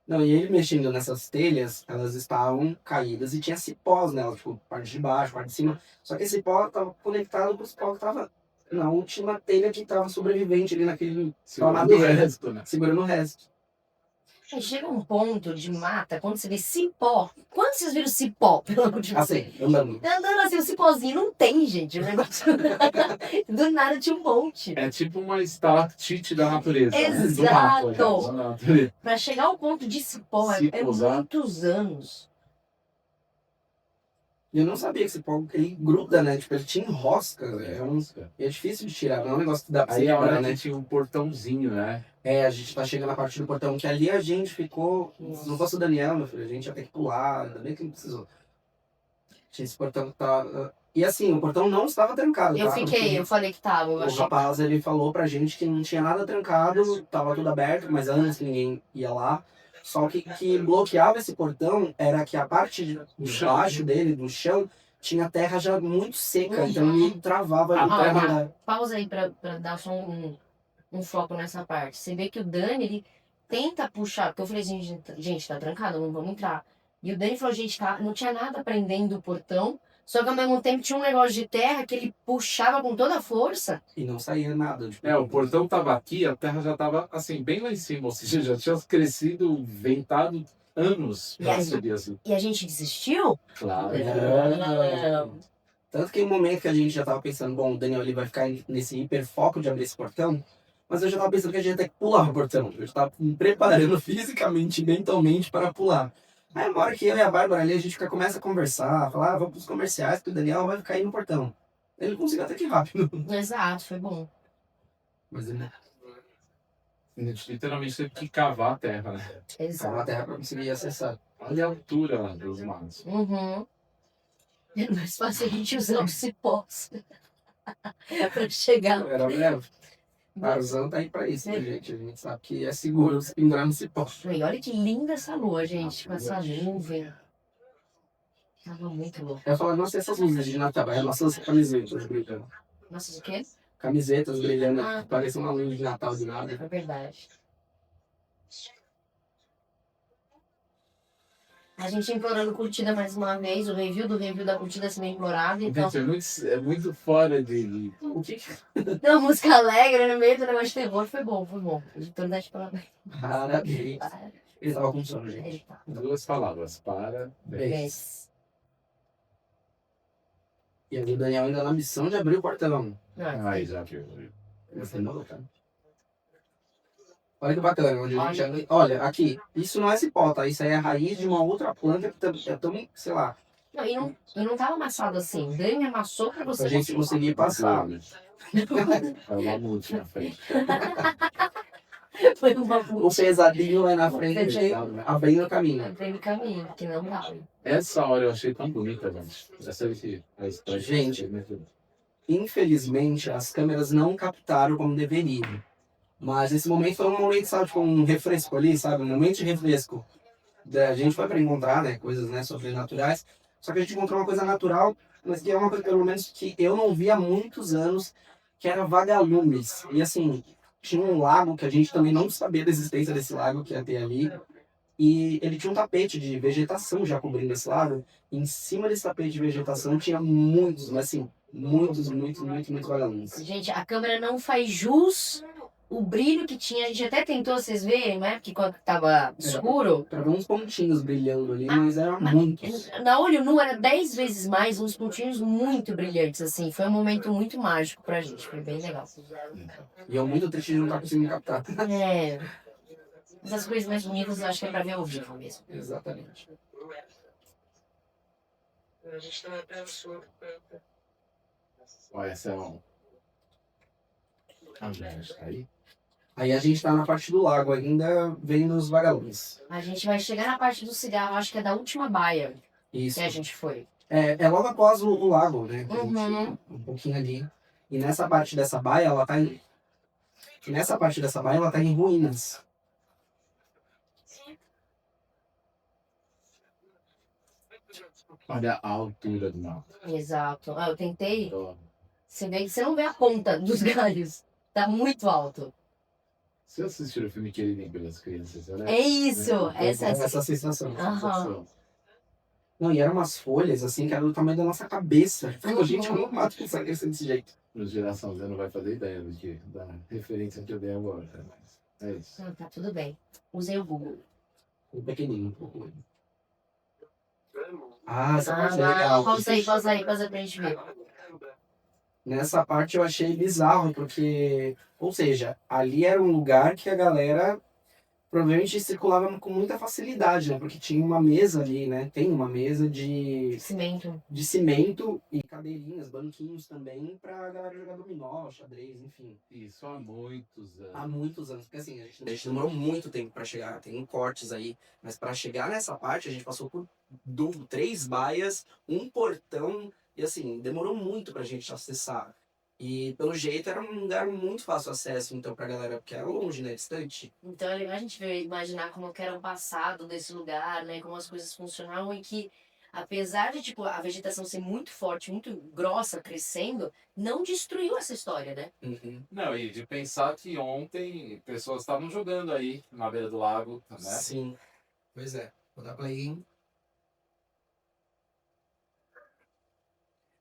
Não, e ele mexendo nessas telhas, elas estavam caídas e tinha cipós nelas, tipo, parte de baixo, parte de cima. Só que esse cipó tava conectado pro cipó que tava na última telha que tava sobrevivente ali naquele... Segurando o resto, né? Segurando o resto. Aí chega um ponto de mata, quando você vê cipó. Quando vocês viram cipó, pelo amor de Deus? Assim, andando. Andando assim, o cipózinho não tem, gente. O negócio. Do nada tinha um monte. É tipo uma estalactite da natureza. Exato. Do mato, já, da natureza. Pra chegar ao ponto de cipó é Cipozar. muitos anos. E eu não sabia que esse pó, ele gruda, né? Tipo, ele te enrosca. É difícil de tirar, não é um negócio que dá pra você Aí a hora quebrar, que né? tinha um portãozinho, né? É, a gente tá chegando na parte do portão, que ali a gente ficou... Se não fosse o Daniel, meu filho, a gente ia ter que pular, ainda bem que não precisou. Tinha esse portão que tá... E assim, o portão não estava trancado, Eu tá? fiquei, eu falei que tava. Eu O achei. rapaz, ele falou pra gente que não tinha nada trancado, tava tudo aberto, mas antes que ninguém ia lá. Só que bloqueava esse portão era que a parte de baixo dele, do chão, tinha terra já muito seca, então ele travava a terra. Pausa aí pra dar só um foco nessa parte. Você vê que o Dani, ele tenta puxar, porque eu falei assim, gente, tá trancado, não vamos entrar. E o Dani falou, gente, tá, não tinha nada prendendo o portão, só que ao mesmo tempo tinha um negócio de terra que ele puxava com toda a força. E não saía nada. Tipo, O portão tava aqui, a terra já tava assim, bem lá em cima. Ou seja, já tinha crescido, ventado anos pra subir assim. E a gente desistiu? Claro. Não. Tanto que em um momento que a gente já tava pensando, bom, o Daniel ele vai ficar nesse hiperfoco de abrir esse portão, mas eu já tava pensando que a gente ia ter que pular o portão. Eu já tava me preparando fisicamente e mentalmente para pular. Aí uma hora que eu e a Bárbara ali, a gente começa a conversar, falar, vamos pros comerciais, que o Daniel vai ficar aí no portão. Ele conseguiu até que rápido. Exato, foi bom. Mas ele A gente literalmente teve que cavar a terra, né? cavou a terra para conseguir acessar. Olha a altura lá dos matos. Uhum. É mais fácil a gente usar os cipós pra chegar. Era breve. Tarzan tá aí pra isso, né, gente? A gente sabe que é seguro se pendurar no cipó. E olha que linda essa lua, gente, com essa nuvem. Tava muito louco. Eu falo, nossa, essas luzes de Natal, é nossas camisetas brilhando. Nossa, o quê? Camisetas brilhando, Ah. parece uma luz de Natal de nada. É verdade. A gente implorando curtida mais uma vez, o review da curtida sendo implorado, então. Gente, é muito fora de... O que Então, música alegre no meio do negócio de terror foi bom, foi bom. Então, dá de parabéns. Parabéns. Ele tava com sono, gente. Ele tá. Duas palavras. Parabéns. E aí o Daniel ainda na missão de abrir o portão. Não, Aí já viu. Você não, cara. Olha que bacana, onde a gente... Olha, aqui, isso não é cipó, tá? Isso aí é a raiz de uma outra planta que é também, sei lá, não, e não tava amassado assim. O Dani amassou pra você pra gente conseguir passar. É o mamute na frente. Foi uma O pesadinho é na frente, abrindo o caminho. Entrei no caminho, que não dá. Essa hora eu achei tão bonita, gente. Essa aqui, a história. Gente. Infelizmente, as câmeras não captaram como deveriam. Mas esse momento foi um momento, sabe, tipo um refresco ali, sabe? Um momento de refresco. A gente foi para encontrar, né, coisas, né, sobrenaturais. Só que a gente encontrou uma coisa natural, mas que é uma coisa, pelo menos, que eu não vi há muitos anos, que era vagalumes. E assim, tinha um lago que a gente também não sabia da existência desse lago que ia ter ali. E ele tinha um tapete de vegetação já cobrindo esse lago. E em cima desse tapete de vegetação tinha muitos, mas assim, muitos vagalumes. Gente, a câmera não faz jus o brilho que tinha. A gente até tentou, vocês verem, né? Porque quando tava escuro. Pra ver uns pontinhos brilhando ali, mas eram muitos. Na olho nu era 10 vezes mais, uns pontinhos muito brilhantes, assim. Foi um momento muito mágico pra gente, foi bem legal. E eu muito triste de não estar conseguindo captar. É. Mas as coisas mais bonitas eu acho que é pra ver ao vivo mesmo. Exatamente. A gente tava pensando. Olha, essa é um... A gente tá aí. Aí a gente tá na parte do lago ainda, vendo os vagalumes. A gente vai chegar na parte do cigarro, acho que é da última baia Isso. que a gente foi. É logo após o lago, né? Uhum. Um pouquinho ali. E nessa parte dessa baia, ela tá em ruínas. Olha a altura do mato. Exato. Ah, eu tentei. Então, Você vê que você não vê a ponta dos galhos. Tá muito alto. se assistir o filme Querido pelas Crianças, né? É isso. Essa é Essa sensação. Aham. Não, e eram umas folhas, assim, que eram do tamanho da nossa cabeça. Uhum. Gente, como o mato consegue crescer desse jeito? No Geração Z não vai fazer ideia da referência que eu dei agora, né? Mas é isso. Não, tá tudo bem. Usei o Google. Um pequenininho, um pouco. Ah, essa parte é legal. Pausa aí pra gente ver. Nessa parte eu achei bizarro, porque... Ou seja, ali era um lugar que a galera provavelmente circulava com muita facilidade, né? Porque tinha uma mesa ali, né? Tem uma mesa Cimento. de cimento e cadeirinhas, banquinhos também pra galera jogar dominó, xadrez, enfim. Isso há muitos anos. Há muitos anos, porque assim, a gente demorou muito tempo pra chegar, tem cortes aí, mas pra chegar nessa parte a gente passou por 3 baias, um portão, e assim, demorou muito pra gente acessar. E pelo jeito era um lugar muito fácil acesso, então, pra galera, porque era longe, né, distante. Então é legal a gente ver, imaginar como que era o passado desse lugar, né? Como as coisas funcionavam e que, apesar de tipo, a vegetação ser muito forte, muito grossa, crescendo, não destruiu essa história, né? Uhum. Não, e de pensar que ontem pessoas estavam jogando aí na beira do lago, né? Sim, pois é, vou dar play, hein?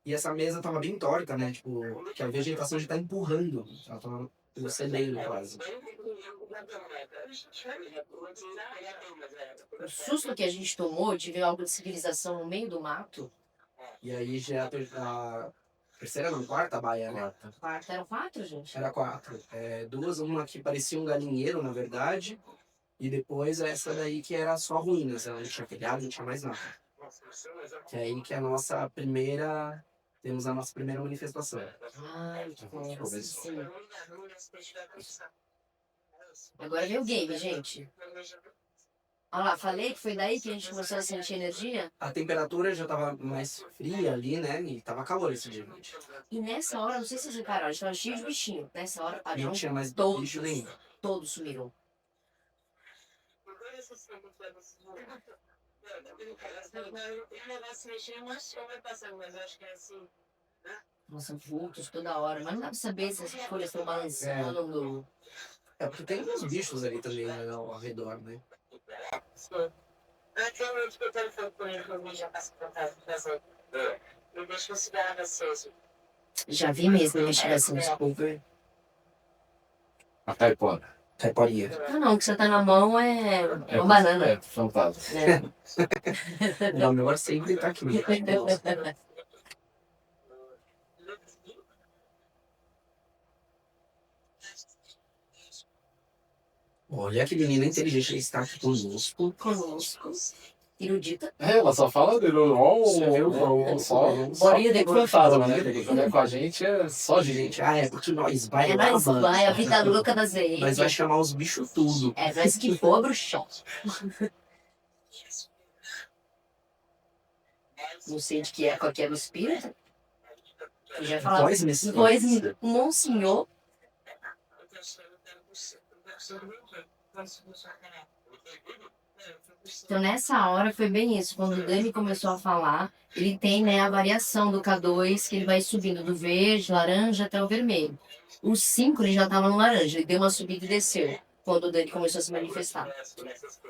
E essa mesa tava bem torta, né? Tipo, que a vegetação já tá empurrando. Ela tava cedendo quase. O susto que a gente tomou de ver algo de civilização no meio do mato. E aí já a terceira, não, quarta baia, né? Quarta, eram 4, gente. Era 4. Duas, uma que parecia um galinheiro, na verdade. E depois essa daí que era só ruínas. Ela não tinha telhado, não tinha mais nada. Que é aí que é a nossa primeira... Temos a nossa primeira manifestação. Ai, que coisa, sim. Agora vem o game, gente. Olha lá, falei que foi daí que a gente começou a sentir energia. A temperatura já tava mais fria ali, né? E tava calor esse dia, gente. E nessa hora, não sei se vocês repararam, a gente tava cheio de bichinho. Nessa hora, Não parou, tinha mais todos, bicho nenhum. todos sumiram. Nossa, vultos toda hora. Mas não dá pra saber se as folhas estão balançando. É porque tem uns bichos ali também, né, ao redor, né? Já vi mesmo a investigação de Spooker. A caipora. Caiporia. Não, o que você tá na mão é uma banana. É, fantasma. É. Não, o melhor sempre tá aqui. Olha que menina inteligente, ele está aqui conosco. Conosco. Erudita. Ela só fala dele. Só. Bolinha de fantasma, né? Porque jogar com a gente é só gente. Gente, porque nós vai É nós, vai, a vida louca das vezes. Nós vai chamar os bichos tudo. É nós que for bruxão. Não sei de que época que era o espírito. Eu já falava. Pois, Monsenhor. Então nessa hora foi bem isso. Quando o Dani começou a falar, ele tem, né, a variação do K2, que ele vai subindo do verde, laranja até o vermelho. O 5 ele já estava no laranja, ele deu uma subida e desceu. Quando o Dani começou a se manifestar.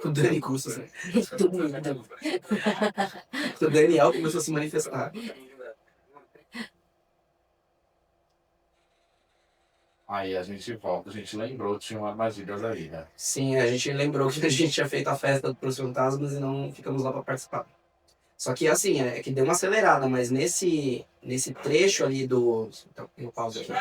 O Dani começou a se... Todo mundo. O Daniel começou a se manifestar. Aí a gente volta, a gente lembrou, tinha uma armadilhas ali, né? Sim, a gente lembrou que a gente tinha feito a festa pros fantasmas e não ficamos lá pra participar. Só que assim, é que deu uma acelerada, mas nesse trecho ali do... Então, eu pauso aqui.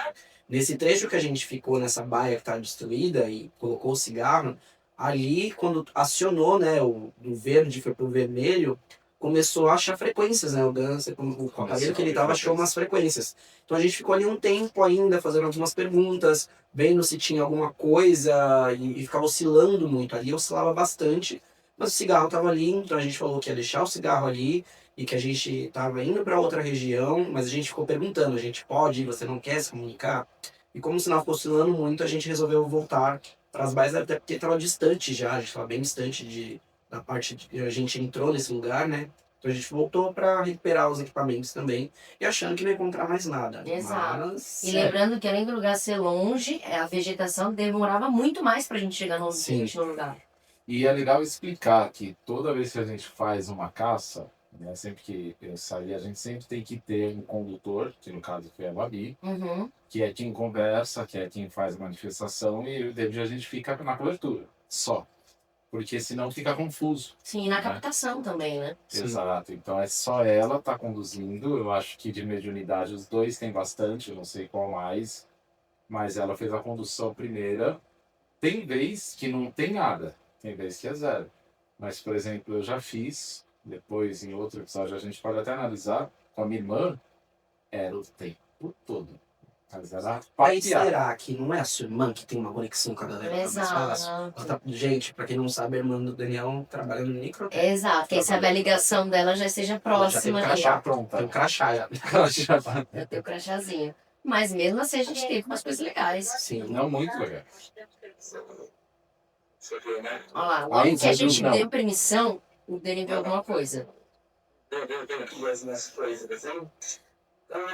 Nesse trecho que a gente ficou nessa baia que tá destruída e colocou o cigarro, ali quando acionou, né, do verde foi pro vermelho, começou a achar frequências, né? O Dan, o aparelho que ele tava achou umas frequências. Então a gente ficou ali um tempo ainda fazendo algumas perguntas, vendo se tinha alguma coisa e ficava oscilando muito. Ali oscilava bastante, mas o cigarro tava ali, então a gente falou que ia deixar o cigarro ali e que a gente tava indo para outra região, mas a gente ficou perguntando, a gente pode ir, você não quer se comunicar? E como o sinal ficou oscilando muito, a gente resolveu voltar para as baias, até porque estava distante já, a gente estava bem distante da parte que a gente entrou nesse lugar, né? Então a gente voltou para recuperar os equipamentos também e achando que não ia encontrar mais nada. Exato. Mas, E lembrando que além do lugar ser longe, a vegetação demorava muito mais pra gente chegar Sim. no lugar. E é legal explicar que toda vez que a gente faz uma caça, né, sempre que eu sair, a gente sempre tem que ter um condutor, que no caso foi a Babi, Uhum. que é quem conversa, que é quem faz a manifestação, e o David a gente fica na cobertura, só. Porque senão fica confuso. Sim, e na captação também, né? Sim. Exato. Então é só ela tá conduzindo. Eu acho que de mediunidade os dois têm bastante, eu não sei qual mais. Mas ela fez a condução primeira. Tem vez que não tem nada. Tem vez que é zero. Mas, por exemplo, eu já fiz, depois em outro episódio a gente pode até analisar, com a minha irmã, era o tempo todo. Mas era Aí papear. será que não é a sua irmã que tem uma conexão com a galera? Mais fácil? Exato. Ela tá- Gente, pra quem não sabe, a irmã do Daniel trabalha no Microtec. Exato. Quem sabe a ligação dela já esteja próxima. Ela já Já tem pronta. Tem um crachá já. Eu tenho o crachazinho. Mas mesmo assim a gente teve umas coisas legais. Sim. Não muito legal. Olha lá, Aí, logo que a você gente viu, não. deu permissão, o Dani viu alguma coisa.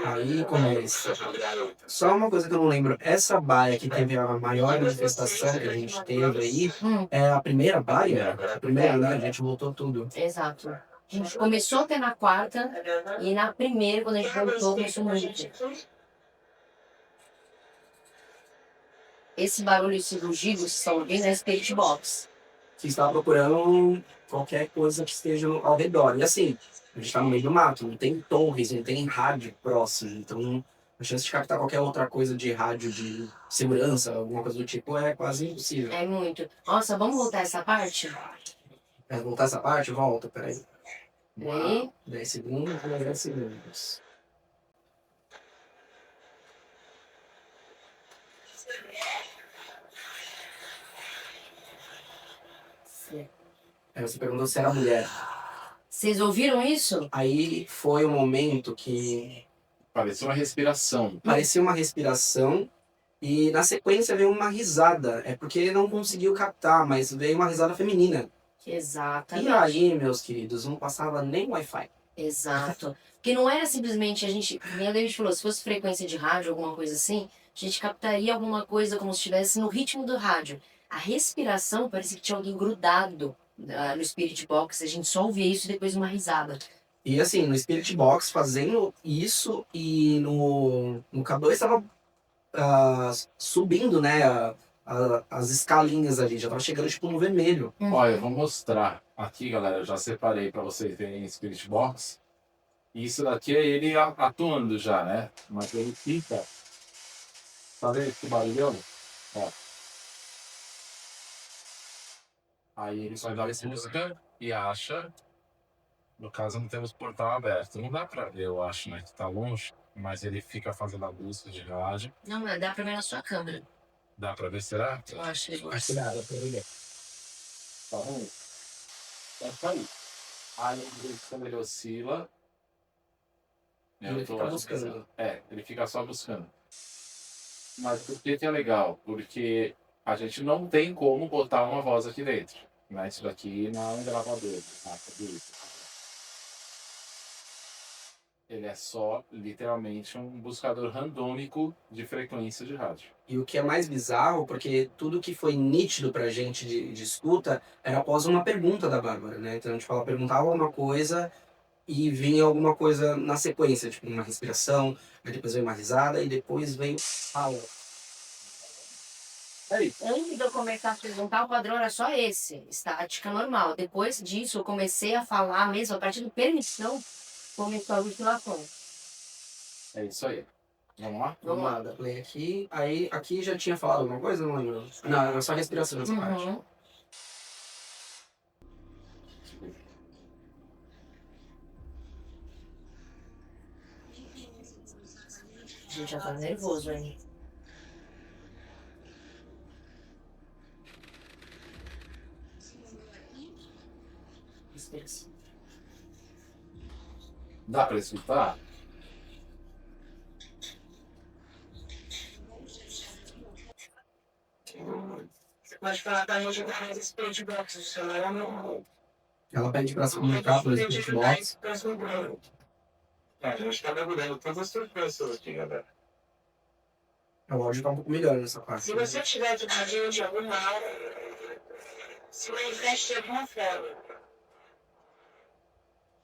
Aí começa. Só uma coisa que eu não lembro. Essa baia que teve a maior manifestação que a gente teve aí, é a primeira baia? A primeira, né? A gente voltou tudo. Exato. A gente começou a ter na quarta e na primeira, quando a gente voltou, começou muito. Esse barulho, esse rugido que vocês estão ouvindo é Spirit Box. Que estava procurando qualquer coisa que esteja ao redor. E assim, a gente está no meio do mato, não tem torres, não tem rádio próximo. Então, a chance de captar qualquer outra coisa de rádio de segurança, alguma coisa do tipo, é quase impossível. É muito. Nossa, vamos voltar essa parte? Quer voltar essa parte? Volta, peraí. Peraí. 10 segundos, 10 segundos. Aí você perguntou se era mulher. Vocês ouviram isso? Aí foi o momento que Parecia uma respiração. parecia uma respiração e na sequência veio uma risada. É porque ele não conseguiu captar, mas veio uma risada feminina. Exatamente. E aí, meus queridos, não passava nem Wi-Fi. Exato. Porque não era simplesmente a gente, nem a David falou, se fosse frequência de rádio, alguma coisa assim, a gente captaria alguma coisa como se estivesse no ritmo do rádio. A respiração parecia que tinha alguém grudado no Spirit Box, a gente só ouvia isso e depois uma risada. E assim, no Spirit Box fazendo isso e no K2 estava subindo, né, as escalinhas ali, já tava chegando tipo no vermelho. Olha, eu vou mostrar aqui, galera. Eu já separei para vocês verem em Spirit Box. Isso daqui é ele atuando já, né? Mas ele fica. Tá vendo esse barulhão? Ó. Aí ele vai dar busca e acha. No caso, não temos portal aberto. Não dá pra ver, eu acho, né? Que tá longe. Mas ele fica fazendo a busca de rádio. Não, mas dá pra ver na sua câmera. Dá pra ver, será? Eu acho que Acho que nada, peraí. Tá vendo? Tá aí. Aí quando ele oscila. Ele fica buscando. Ele fica só buscando. Mas por que é legal? Porque a gente não tem como botar uma voz aqui dentro. Né? Isso daqui não é um gravador. Tá? Ele é só, literalmente, um buscador randômico de frequência de rádio. E o que é mais bizarro, porque tudo que foi nítido pra gente de escuta era após uma pergunta da Bárbara, né? Então, tipo, ela perguntava alguma coisa e vinha alguma coisa na sequência, tipo, uma respiração, aí depois veio uma risada e depois veio fala. Antes de eu começar a perguntar, o padrão era só esse, estática normal. Depois disso, eu comecei a falar mesmo, a partir de permissão, começou a oscilação. É isso aí. Vamos lá? Vamos lá. Nada, play aqui. Aí aqui já tinha falado alguma coisa? Não lembro. Não, era só respiração nessa parte. Uhum. A gente já tá nervoso, hein? Respiração. Dá pra escutar? Você pode falar pra gente mais esse Spirit Box do celular, não? Ela pede pra se comunicar por Spirit Box. A gente tá mergulhando todas as surpresas aqui, galera. O áudio tá um pouco melhor nessa parte. Se você tiver tocadinho de alguma hora, se manifeste de alguma forma.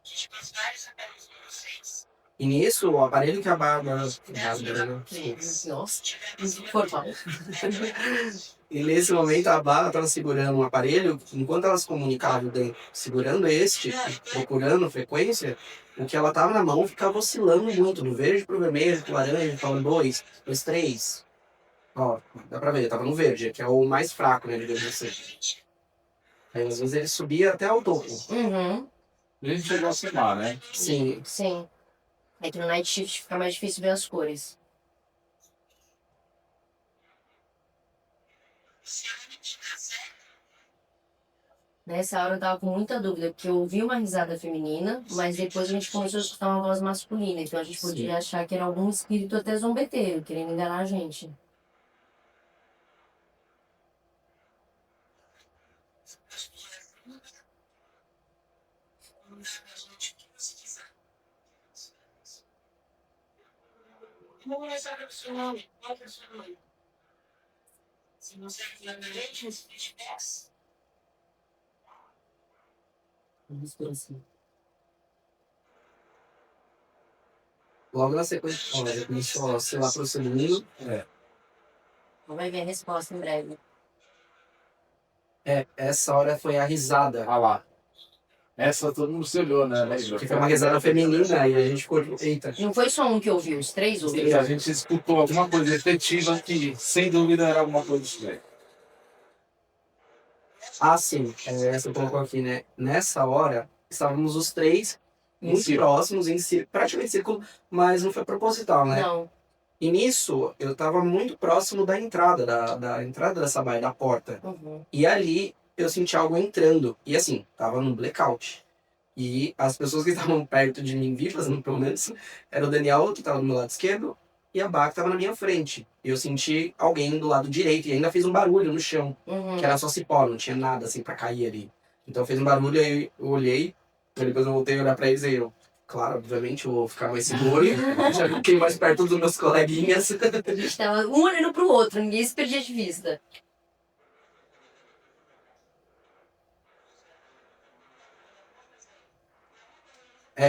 A gente faz vários apelos com vocês. E nisso, o aparelho que a Bárbara... Nossa, formal. E nesse momento a Bárbara estava segurando um aparelho, enquanto ela se comunicava dentro, segurando este, procurando frequência, o que ela tava na mão ficava oscilando muito, do verde pro vermelho, pro laranja, falando 2, 2, 3. Ó, dá pra ver, tava no verde, que é o mais fraco, né, digamos assim. Aí às vezes ele subia até ao topo. Uhum, A gente chegou a filmar, né? Sim. sim. É que no Night Shift fica mais difícil ver as cores. Nessa hora eu tava com muita dúvida, porque eu ouvi uma risada feminina, mas depois a gente começou a escutar uma voz masculina, então a gente podia achar que era algum espírito até zombeteiro, querendo enganar a gente. Não é só o seu nome, qual é o seu nome? Se você quiser ver a gente no Spirit Box, Logo na sequência, ó, já começou a oscilar pro segundo. Vai ver a resposta em breve. Essa hora foi a risada. Ah lá. Essa todo mundo se olhou, né? Lembra? Que foi uma risada feminina e a gente ficou, eita. Não foi só um que ouviu, os três E ouviram. a gente escutou alguma coisa efetiva que, sem dúvida, era alguma coisa estranha. Ah, sim, essa colocou aqui, né? Nessa hora, estávamos os três muito círculo. próximos, praticamente círculo, mas não foi proposital, né? Não. E nisso, eu estava muito próximo da entrada, da entrada dessa baia, da porta. Uhum. E ali, eu senti algo entrando. E assim, tava no blackout. E as pessoas que estavam perto de mim, vivas, pelo menos, era o Daniel, que estava do meu lado esquerdo, e a Bá, que estava na minha frente. Eu senti alguém do lado direito, e ainda fez um barulho no chão, Uhum. que era só cipó, não tinha nada assim pra cair ali. Então fez um barulho, aí eu olhei, e depois eu voltei a olhar pra eles e eu, claro, obviamente eu vou ficar mais seguro, já fiquei mais perto dos meus coleguinhas. A gente tava um olhando pro outro, ninguém se perdia de vista.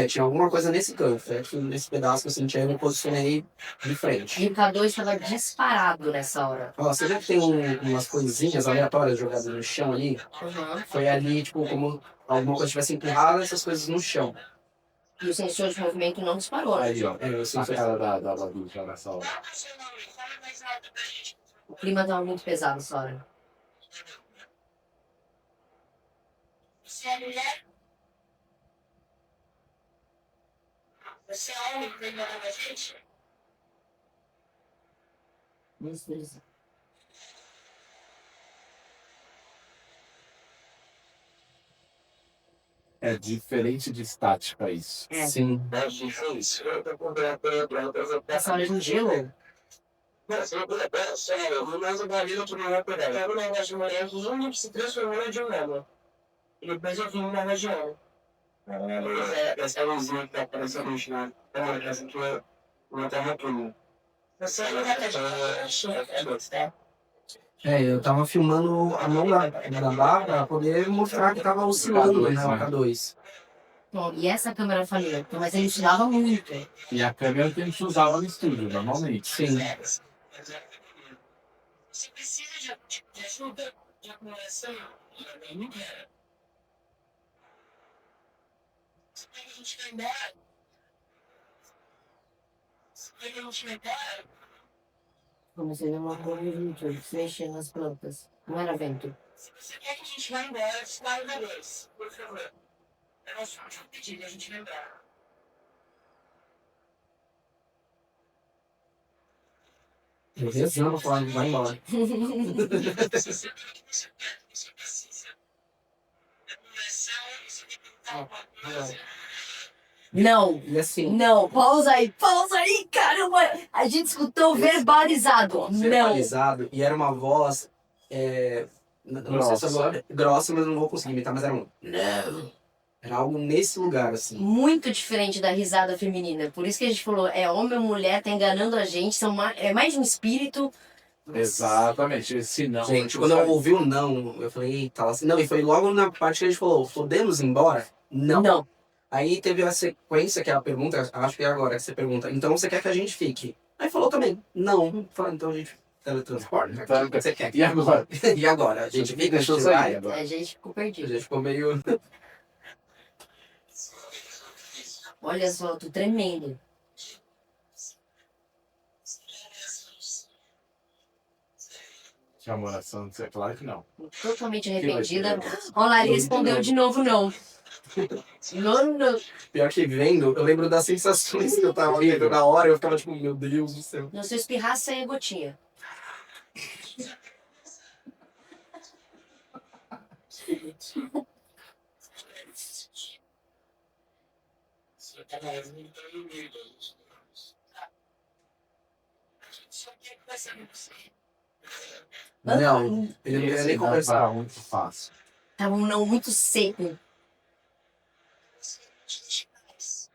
Tinha alguma coisa nesse canto, nesse pedaço que eu senti, aí eu me posicionei de frente. E o K2 estava disparado nessa hora. Ó, você vê que tem umas coisinhas aleatórias jogadas no chão ali? Uhum. Foi ali, tipo, como alguma coisa tivesse empurrado essas coisas no chão. E o sensor de movimento não disparou. Aí, ó. Eu A sinto cara da Babi já nessa hora. qual é o seu nome? Fala mais alto pra gente. O clima estava muito pesado nessa hora. Você é mulher? Você é homem que vem enganar a gente? Isso. É diferente de estática isso. É. Sim. Essa hora a gente gelou. Sério, mas o barulho que não é por ela. Era um negócio de mulher rindo que se transformou de um homem. E depois eu vi um negócio de homem. Essa luzinha que tá aparecendo no chão. Essa aqui é uma terra plana. Você não vai ter tá? Eu tava filmando a mão da Bá pra poder mostrar que tava oscilando, K2, né, o né? K2. Bom, e essa câmera falhou, mas a gente dava muito. E a câmera que a gente usava no estúdio, normalmente. Sim. Você precisa de algum tipo de ajuda? De acumulação? Não quero. Você quer que a gente vá embora? Você quer que a gente vá embora? Comecei a ver uma cor no vídeo, se mexendo nas plantas. Não era vento. Se você quer que a gente vá embora, dispara uma vez, por favor. É nosso último pedido, a gente vai embora. Eu rezando, falando, vai embora. Se você quer que você quer, você precisa. Acumulação, você tem que lutar alguma coisa. Não. E assim, Não, pausa aí, caramba! A gente escutou verbalizado. Não. verbalizado, e era uma voz, não sei se eu vou, grossa, mas não vou conseguir imitar, mas era um não. Era algo nesse lugar, assim. Muito diferente da risada feminina. Por isso que a gente falou, é homem ou mulher, tá enganando a gente, é mais um espírito. Exatamente. Se não, Gente, quando eu ouvi o não, eu falei, eita, assim, não, e foi logo na parte que a gente falou, podemos ir embora? Não. Não. Aí teve a sequência, que é a pergunta, acho que é agora que você pergunta, então você quer que a gente fique? Aí falou também, não. Falei, então a gente teletransporta. Tá, O que você quer? E agora? E agora? A gente fica, a Deixa eu gente sair vai? agora. A gente ficou A perdido. gente ficou meio... Olha só, tô tremendo. Tinha uma oração, é claro que não. Totalmente Que vai arrependida. ser? Olá, ele respondeu de novo, não. Não. Pior que vendo, eu lembro das sensações que eu tava vendo na hora, eu ficava tipo, meu Deus do céu. Não, se eu espirrar, sai a gotinha. Você tá mais muito unido. Só que você não sei. Não, ele não queria Esse nem não conversar. tá muito fácil. Tava um não muito seco. Você não te mais.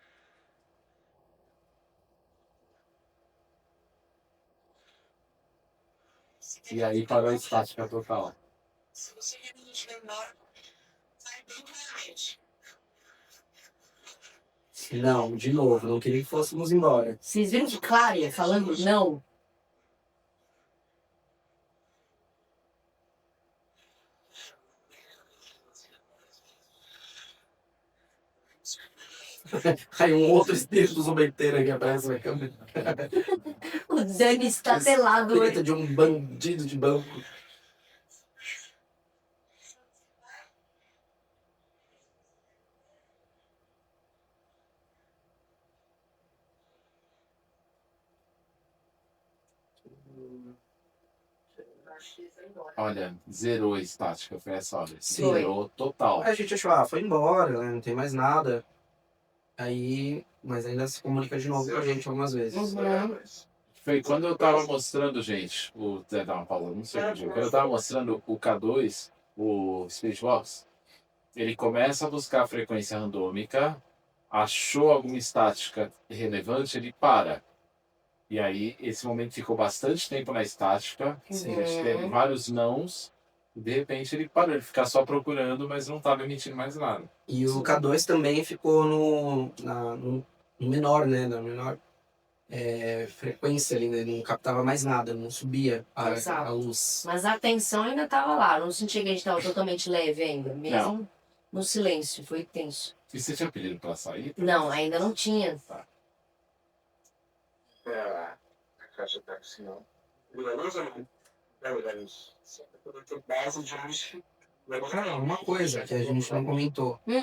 E aí parou a estática total. Se você realmente vai embora, vai bem claramente. Não, de novo, não queria que fôssemos embora. Vocês viram que Clara falando não? Aí um outro espírito zombeteiro aqui aparece na câmera. O Dani está telado. Treta de um bandido de banco. Olha, zerou a estática, foi essa hora. Sim. Zerou total. Aí a gente achou, foi embora, né? Não tem mais nada. Aí, mas ainda se comunica de novo com a gente algumas vezes. Uhum. Foi quando eu tava mostrando, gente, Zé, dá uma pausa, não sei o que digo. Quando eu tava mostrando o K2, o Spirit Box, ele começa a buscar a frequência randômica, achou alguma estática relevante, ele para. E aí, esse momento ficou bastante tempo na estática, Sim. a gente teve vários nãos, e de repente ele parou, ele ficar só procurando, mas não estava emitindo mais nada. E o K2 também ficou no menor, né? Na menor frequência ali, né? Não captava mais nada, não subia Exato. a luz. Mas a tensão ainda tava lá. Não senti que a gente tava totalmente leve ainda. Mesmo no silêncio. Foi tenso. E você tinha pedido para sair? Não, ainda não tinha. A caixa tá assim, ó. Beleza, né? É verdade. Eu tô base de hoje. Cara, uma coisa que a gente não comentou. Hum.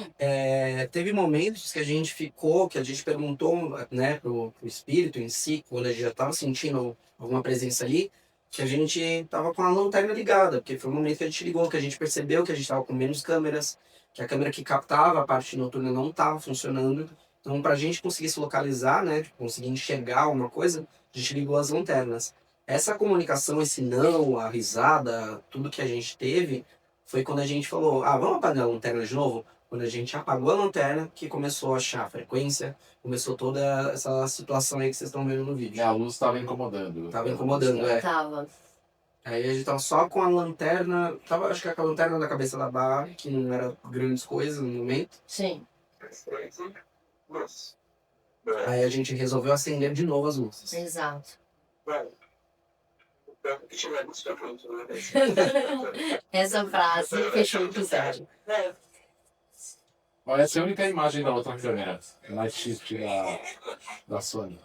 Teve momentos que a gente ficou, que a gente perguntou, né, pro espírito em si, quando a gente já tava sentindo alguma presença ali, que a gente tava com a lanterna ligada, porque foi um momento que a gente ligou, que a gente percebeu que a gente tava com menos câmeras, que a câmera que captava a parte noturna não tava funcionando. Então, pra gente conseguir se localizar, né, conseguir enxergar alguma coisa, a gente ligou as lanternas. Essa comunicação, esse não, a risada, tudo que a gente teve, foi quando a gente falou, vamos apagar a lanterna de novo? Quando a gente apagou a lanterna, que começou a achar a frequência, começou toda essa situação aí que vocês estão vendo no E vídeo. a luz estava incomodando. Tava incomodando, Tava. Aí a gente tava só com a lanterna, acho que com a lanterna na cabeça da barra, que não era grandes coisas no momento. Sim. Nossa. Aí a gente resolveu acender de novo as luzes. Exato. Vai. O tempo que tiver no seu junto, né? Essa frase fechou o episódio. Olha, essa é a única imagem da outra câmera. Night Shift da Sony.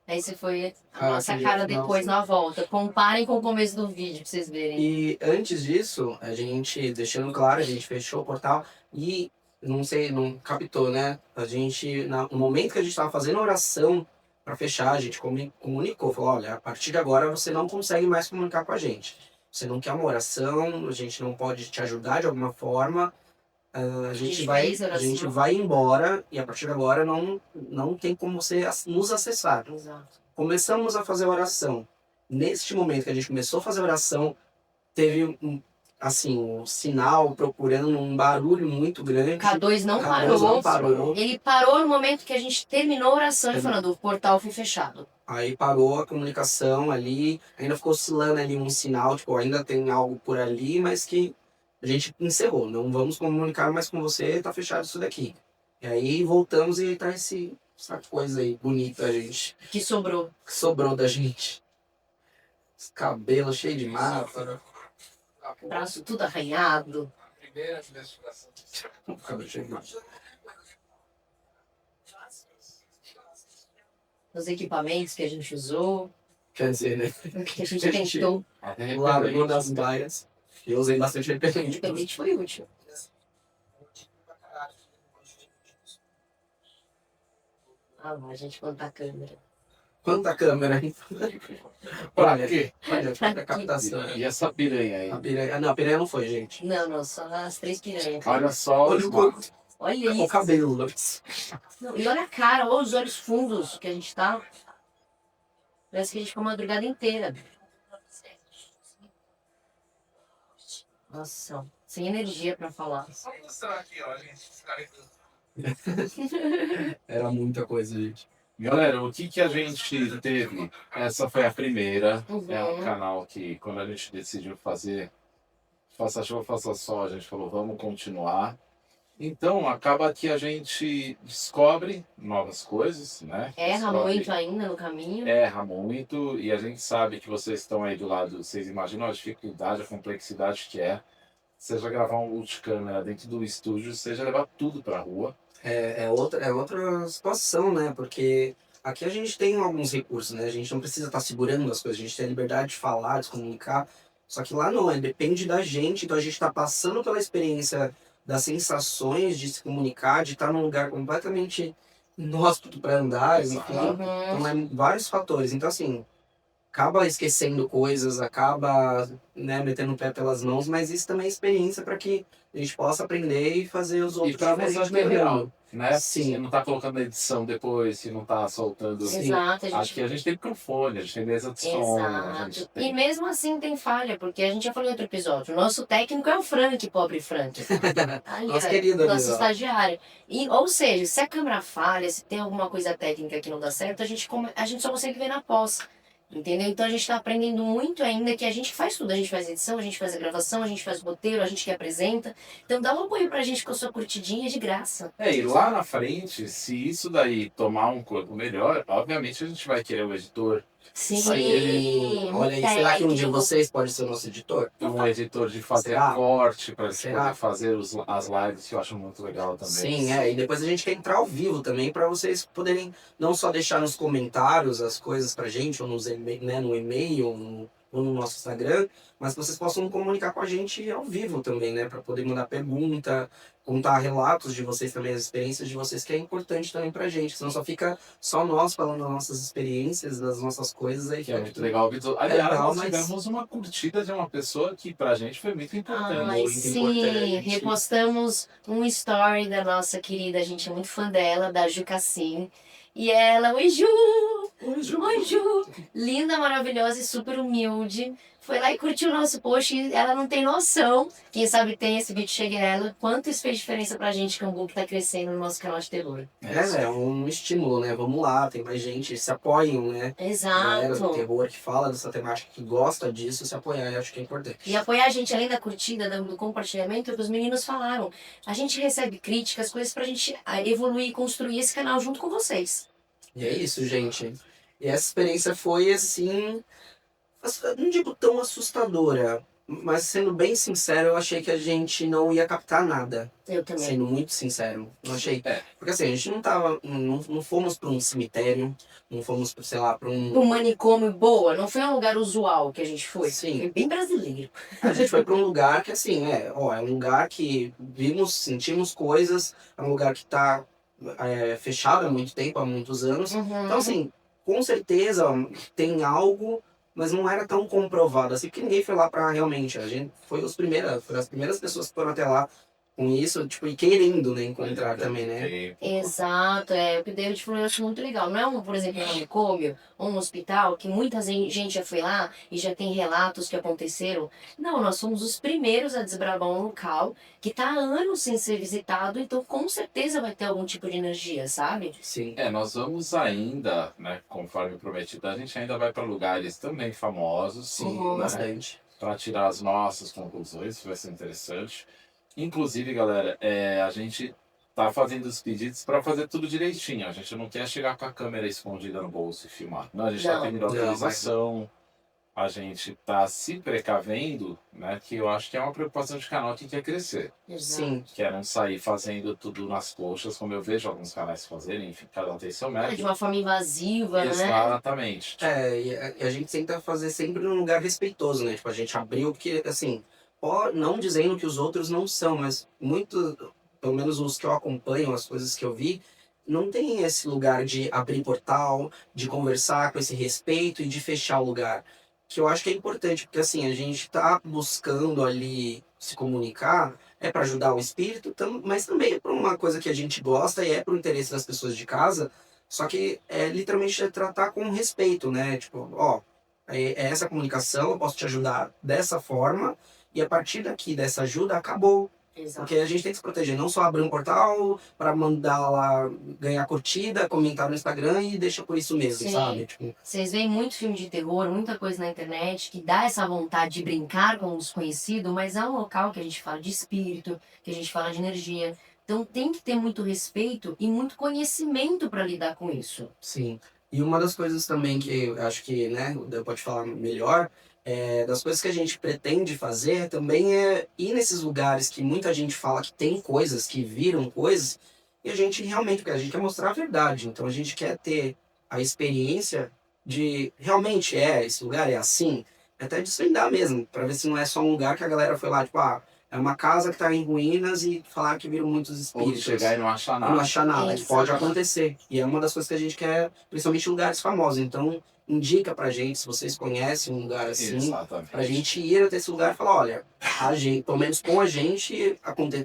Aí você foi a nossa aqui, cara não, depois sim. na volta. Comparem com o começo do vídeo pra vocês verem. E antes disso, a gente, deixando claro, a gente fechou o portal e, não sei, não captou, né? A gente, no momento que a gente estava fazendo a oração para fechar, a gente comunicou, falou, olha, a partir de agora você não consegue mais comunicar com a gente. Você não quer uma oração, a gente não pode te ajudar de alguma forma, a gente gente vai, fez a oração. gente vai embora e a partir de agora não tem como você nos acessar. Exato. Começamos a fazer oração. Neste momento que a gente começou a fazer oração, teve um sinal procurando um barulho muito grande. K2 não K2 não parou. Ele parou no momento que a gente terminou a oração e falando, o portal foi fechado. Aí parou a comunicação ali, ainda ficou oscilando ali um sinal, tipo, ainda tem algo por ali, mas que a gente encerrou. Não vamos comunicar mais com você, tá fechado isso daqui. E aí voltamos e tá essa coisa aí bonita, gente, Que sobrou. que sobrou da gente. Os cabelos cheios de mata. Braço tudo arranhado. A primeira investigação. O cabelo cheio de mata. Os equipamentos que a gente usou, Quer dizer, né? que a gente tentou. Até O lado repelente. das baias. Eu usei bastante repelente. Realmente foi útil. Ah, lá, a gente plantar a câmera. Quanta câmera, hein? Pra Olha, quê? olha, a captação. E essa piranha aí? A piranha, não, a piranha não foi, gente. Não, só as 3 piranhas. Olha só Olha os o corpo. Olha O isso. cabelo. Não, e olha a cara, olha os olhos fundos que a gente tá. Parece que a gente ficou a madrugada inteira. Nossa, sem energia pra falar. Só mostrar aqui, ó, gente. Os caras Era muita coisa, gente. Galera, o que a gente teve? Essa foi a primeira. Uhum. É um canal que, quando a gente decidiu fazer, faça chuva, faça sol, a gente falou, vamos continuar. Então, acaba que a gente descobre novas coisas, né? Erra Descobre- muito ainda no caminho. Erra muito, e a gente sabe que vocês estão aí do lado, vocês imaginam a dificuldade, a complexidade que é, seja gravar um multicâmera dentro do estúdio, seja levar tudo pra rua. É outra situação, né? Porque aqui a gente tem alguns recursos, né? A gente não precisa estar segurando as coisas, a gente tem a liberdade de falar, de se comunicar. Só que lá não, depende da gente, então a gente está passando pela experiência das sensações de se comunicar, de estar num lugar completamente inóspito para andar, enfim. Exato. Então é vários fatores. Então assim, acaba esquecendo coisas, acaba, né, metendo o pé pelas mãos, mas isso também é experiência para que a gente possa aprender e fazer os E outros pra diferentes mostrar que é real, melhor. né? Sim. Se não tá colocando a edição depois, se não tá soltando. Sim. Exato, a gente Acho que a gente tem microfone, a gente tem mesa de som, a gente Exato. E tem. mesmo assim tem falha, porque a gente já falou em outro episódio. O nosso técnico é o Frank, pobre Frank. Ali, Nosso é, querido nosso ali, ó. estagiário. Ou seja, se a câmera falha, se tem alguma coisa técnica que não dá certo, a gente só consegue ver na pós. Entendeu? Então a gente está aprendendo muito ainda que a gente faz tudo. A gente faz edição, a gente faz a gravação, a gente faz o roteiro, a gente que apresenta. Então dá um apoio pra gente com a sua curtidinha de graça. E lá na frente, se isso daí tomar um corpo melhor, obviamente a gente vai querer o editor, Sim, Olha aí, será que um dia técnico. vocês podem ser o nosso editor? um editor de fazer Será? corte para Será? poder fazer as lives, que eu acho muito legal também. Sim, e depois a gente quer entrar ao vivo também para vocês poderem não só deixar nos comentários as coisas pra gente, ou no e-mail, ou no nosso Instagram, mas que vocês possam comunicar com a gente ao vivo também, né? Para poder mandar pergunta, contar relatos de vocês também, as experiências de vocês, que é importante também pra gente, senão só fica só nós falando das nossas experiências, das nossas coisas aí. Que é muito legal. Aliás, legal, nós mas- tivemos uma curtida de uma pessoa que pra gente foi muito importante. Ai, muito sim, importante. repostamos um story da nossa querida, a gente é muito fã dela, da Ju Cassim. E ela, oi Ju! Oi Ju! Linda, maravilhosa e super humilde. Foi lá e curtiu o nosso post e ela não tem noção. Quem sabe tem esse vídeo chega a ela. Quanto isso fez diferença pra gente, que é um grupo que tá crescendo no nosso canal de terror. É um estímulo, né? Vamos lá, tem mais gente, se apoiam, né? Galera do Exato. terror que fala dessa temática, que gosta disso, se apoiar, eu acho que é importante. E apoiar a gente, além da curtida, do compartilhamento, é o que os meninos falaram. A gente recebe críticas, coisas pra gente evoluir e construir esse canal junto com vocês. E é isso, gente. E essa experiência foi, assim, não digo tão assustadora, mas sendo bem sincero, eu achei que a gente não ia captar nada. Eu também. Sendo muito sincero. Eu achei. É. Porque assim, a gente não fomos pra um cemitério, não fomos, sei lá, pra um. Um manicômio boa, não foi um lugar usual que a gente foi. Sim. Foi bem brasileiro. A gente foi pra um lugar que, assim, é um lugar que vimos, sentimos coisas, é um lugar que tá fechado há muito tempo, há muitos anos. Então, assim, com certeza tem algo, mas não era tão comprovado assim, porque ninguém foi lá pra realmente. A gente foram as primeiras pessoas que foram até lá com isso, tipo, e querendo, né, encontrar também, né? Exato, o que o David falou eu acho muito legal. Não é por exemplo, um manicômio ou um hospital que muita gente já foi lá e já tem relatos que aconteceram. Não, nós somos os primeiros a desbravar um local que está há anos sem ser visitado, então com certeza vai ter algum tipo de energia, sabe? Sim. Nós vamos ainda, né, conforme prometido, a gente ainda vai para lugares também famosos, Sim, Uhum. bastante. para tirar as nossas conclusões, isso vai ser interessante. Inclusive, galera, a gente tá fazendo os pedidos para fazer tudo direitinho. A gente não quer chegar com a câmera escondida no bolso e filmar. Não, a gente está Não. tendo autorização, a gente tá se precavendo, né? Que eu acho que é uma preocupação de canal que quer crescer. Sim. Quer não sair fazendo tudo nas coxas, como eu vejo alguns canais fazerem, enfim, cada um tem seu De método. uma forma invasiva, né? Exatamente. E a gente tenta fazer sempre num lugar respeitoso, né? Tipo, a gente abriu porque, assim, não dizendo que os outros não são, mas muito, pelo menos os que eu acompanho, as coisas que eu vi, não tem esse lugar de abrir portal, de conversar com esse respeito e de fechar o lugar. Que eu acho que é importante, porque assim, a gente tá buscando ali se comunicar, é para ajudar o espírito, mas também é para uma coisa que a gente gosta e é pro interesse das pessoas de casa. Só que literalmente é tratar com respeito, né? Tipo, ó, é essa comunicação, eu posso te ajudar dessa forma, e a partir daqui, dessa ajuda, acabou. Exato. Porque a gente tem que se proteger, não só abrir um portal para mandar lá ganhar curtida, comentar no Instagram e deixa por isso mesmo, Sim. sabe? Tipo, Vocês veem muito filme de terror, muita coisa na internet que dá essa vontade de brincar com o desconhecido, mas é um local que a gente fala de espírito, que a gente fala de energia. Então tem que ter muito respeito e muito conhecimento para lidar com isso. sim. E uma das coisas também que eu acho que, né, o Dan pode falar melhor, das coisas que a gente pretende fazer também é ir nesses lugares que muita gente fala que tem coisas, que viram coisas, e a gente realmente, porque a gente quer mostrar a verdade, então a gente quer ter a experiência de realmente esse lugar é assim, até desvendar mesmo, para ver se não é só um lugar que a galera foi lá, tipo, é uma casa que tá em ruínas e falar que viram muitos Ou espíritos. chegar e não achar E nada. não achar nada, que Exato. pode acontecer. E é uma das coisas que a gente quer, principalmente em lugares famosos. Então, indica pra gente, se vocês conhecem um lugar assim, Exatamente. pra gente ir até esse lugar e falar, olha, a gente, pelo menos com a gente,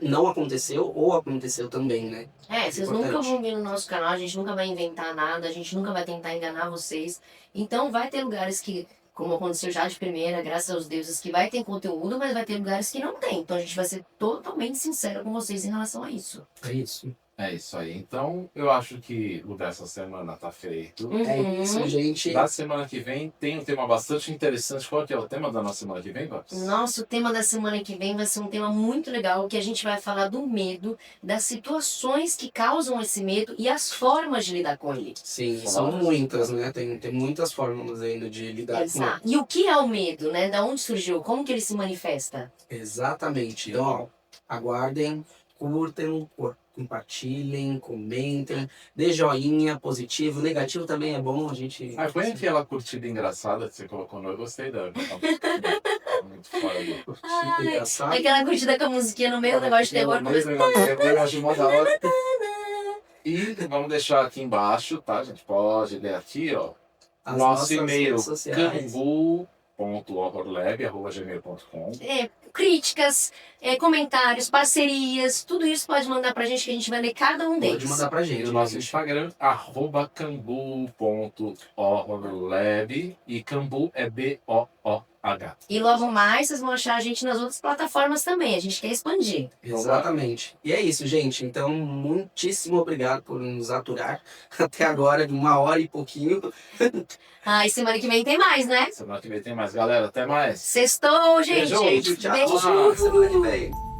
não aconteceu ou aconteceu também, né? Vocês Importante. nunca vão vir no nosso canal, a gente nunca vai inventar nada, a gente nunca vai tentar enganar vocês. Então vai ter lugares que, como aconteceu já de primeira, graças aos deuses, que vai ter conteúdo, mas vai ter lugares que não tem. Então a gente vai ser totalmente sincero com vocês em relação a isso. É isso. É isso aí. Então, eu acho que o dessa semana tá feito. É Uhum. isso, gente. Da semana que vem tem um tema bastante interessante. Qual que é o tema da nossa semana que vem, Babs? Nosso tema da semana que vem vai ser um tema muito legal, que a gente vai falar do medo, das situações que causam esse medo e as formas de lidar com ele. Sim, são muitas, né? Tem muitas fórmulas ainda de lidar com Exato. E o que é o medo, né? Da onde surgiu? Como que ele se manifesta? Exatamente. Então, ó, aguardem, curtem, compartilhem, comentem, dê joinha, positivo, negativo também é bom, a gente... Põe aquela curtida engraçada que você colocou no. Eu gostei da. Muito fora do. Curtida engraçada. Aquela curtida com a musiquinha no meio, o negócio de terror. Eu acho mó da hora. E vamos deixar aqui embaixo, tá? A gente pode ler aqui, ó. As Nosso nossas e-mail, redes sociais. cambu.horrorlab@gmail.com. Críticas, comentários, parcerias, tudo isso pode mandar pra gente que a gente vai ler cada um deles. Pode mandar pra gente. E o nosso gente. Instagram, @cambu.horrorlab. E Cambu é BOOH. E logo mais vocês vão achar a gente nas outras plataformas também. A gente quer expandir. Exatamente. E é isso, gente. Então, muitíssimo obrigado por nos aturar até agora, de 1 hora e pouquinho. E semana que vem tem mais, né? Semana que vem tem mais. Galera, até mais. Sextou, gente. Beijo. Tchau, Beijo. semana que vem.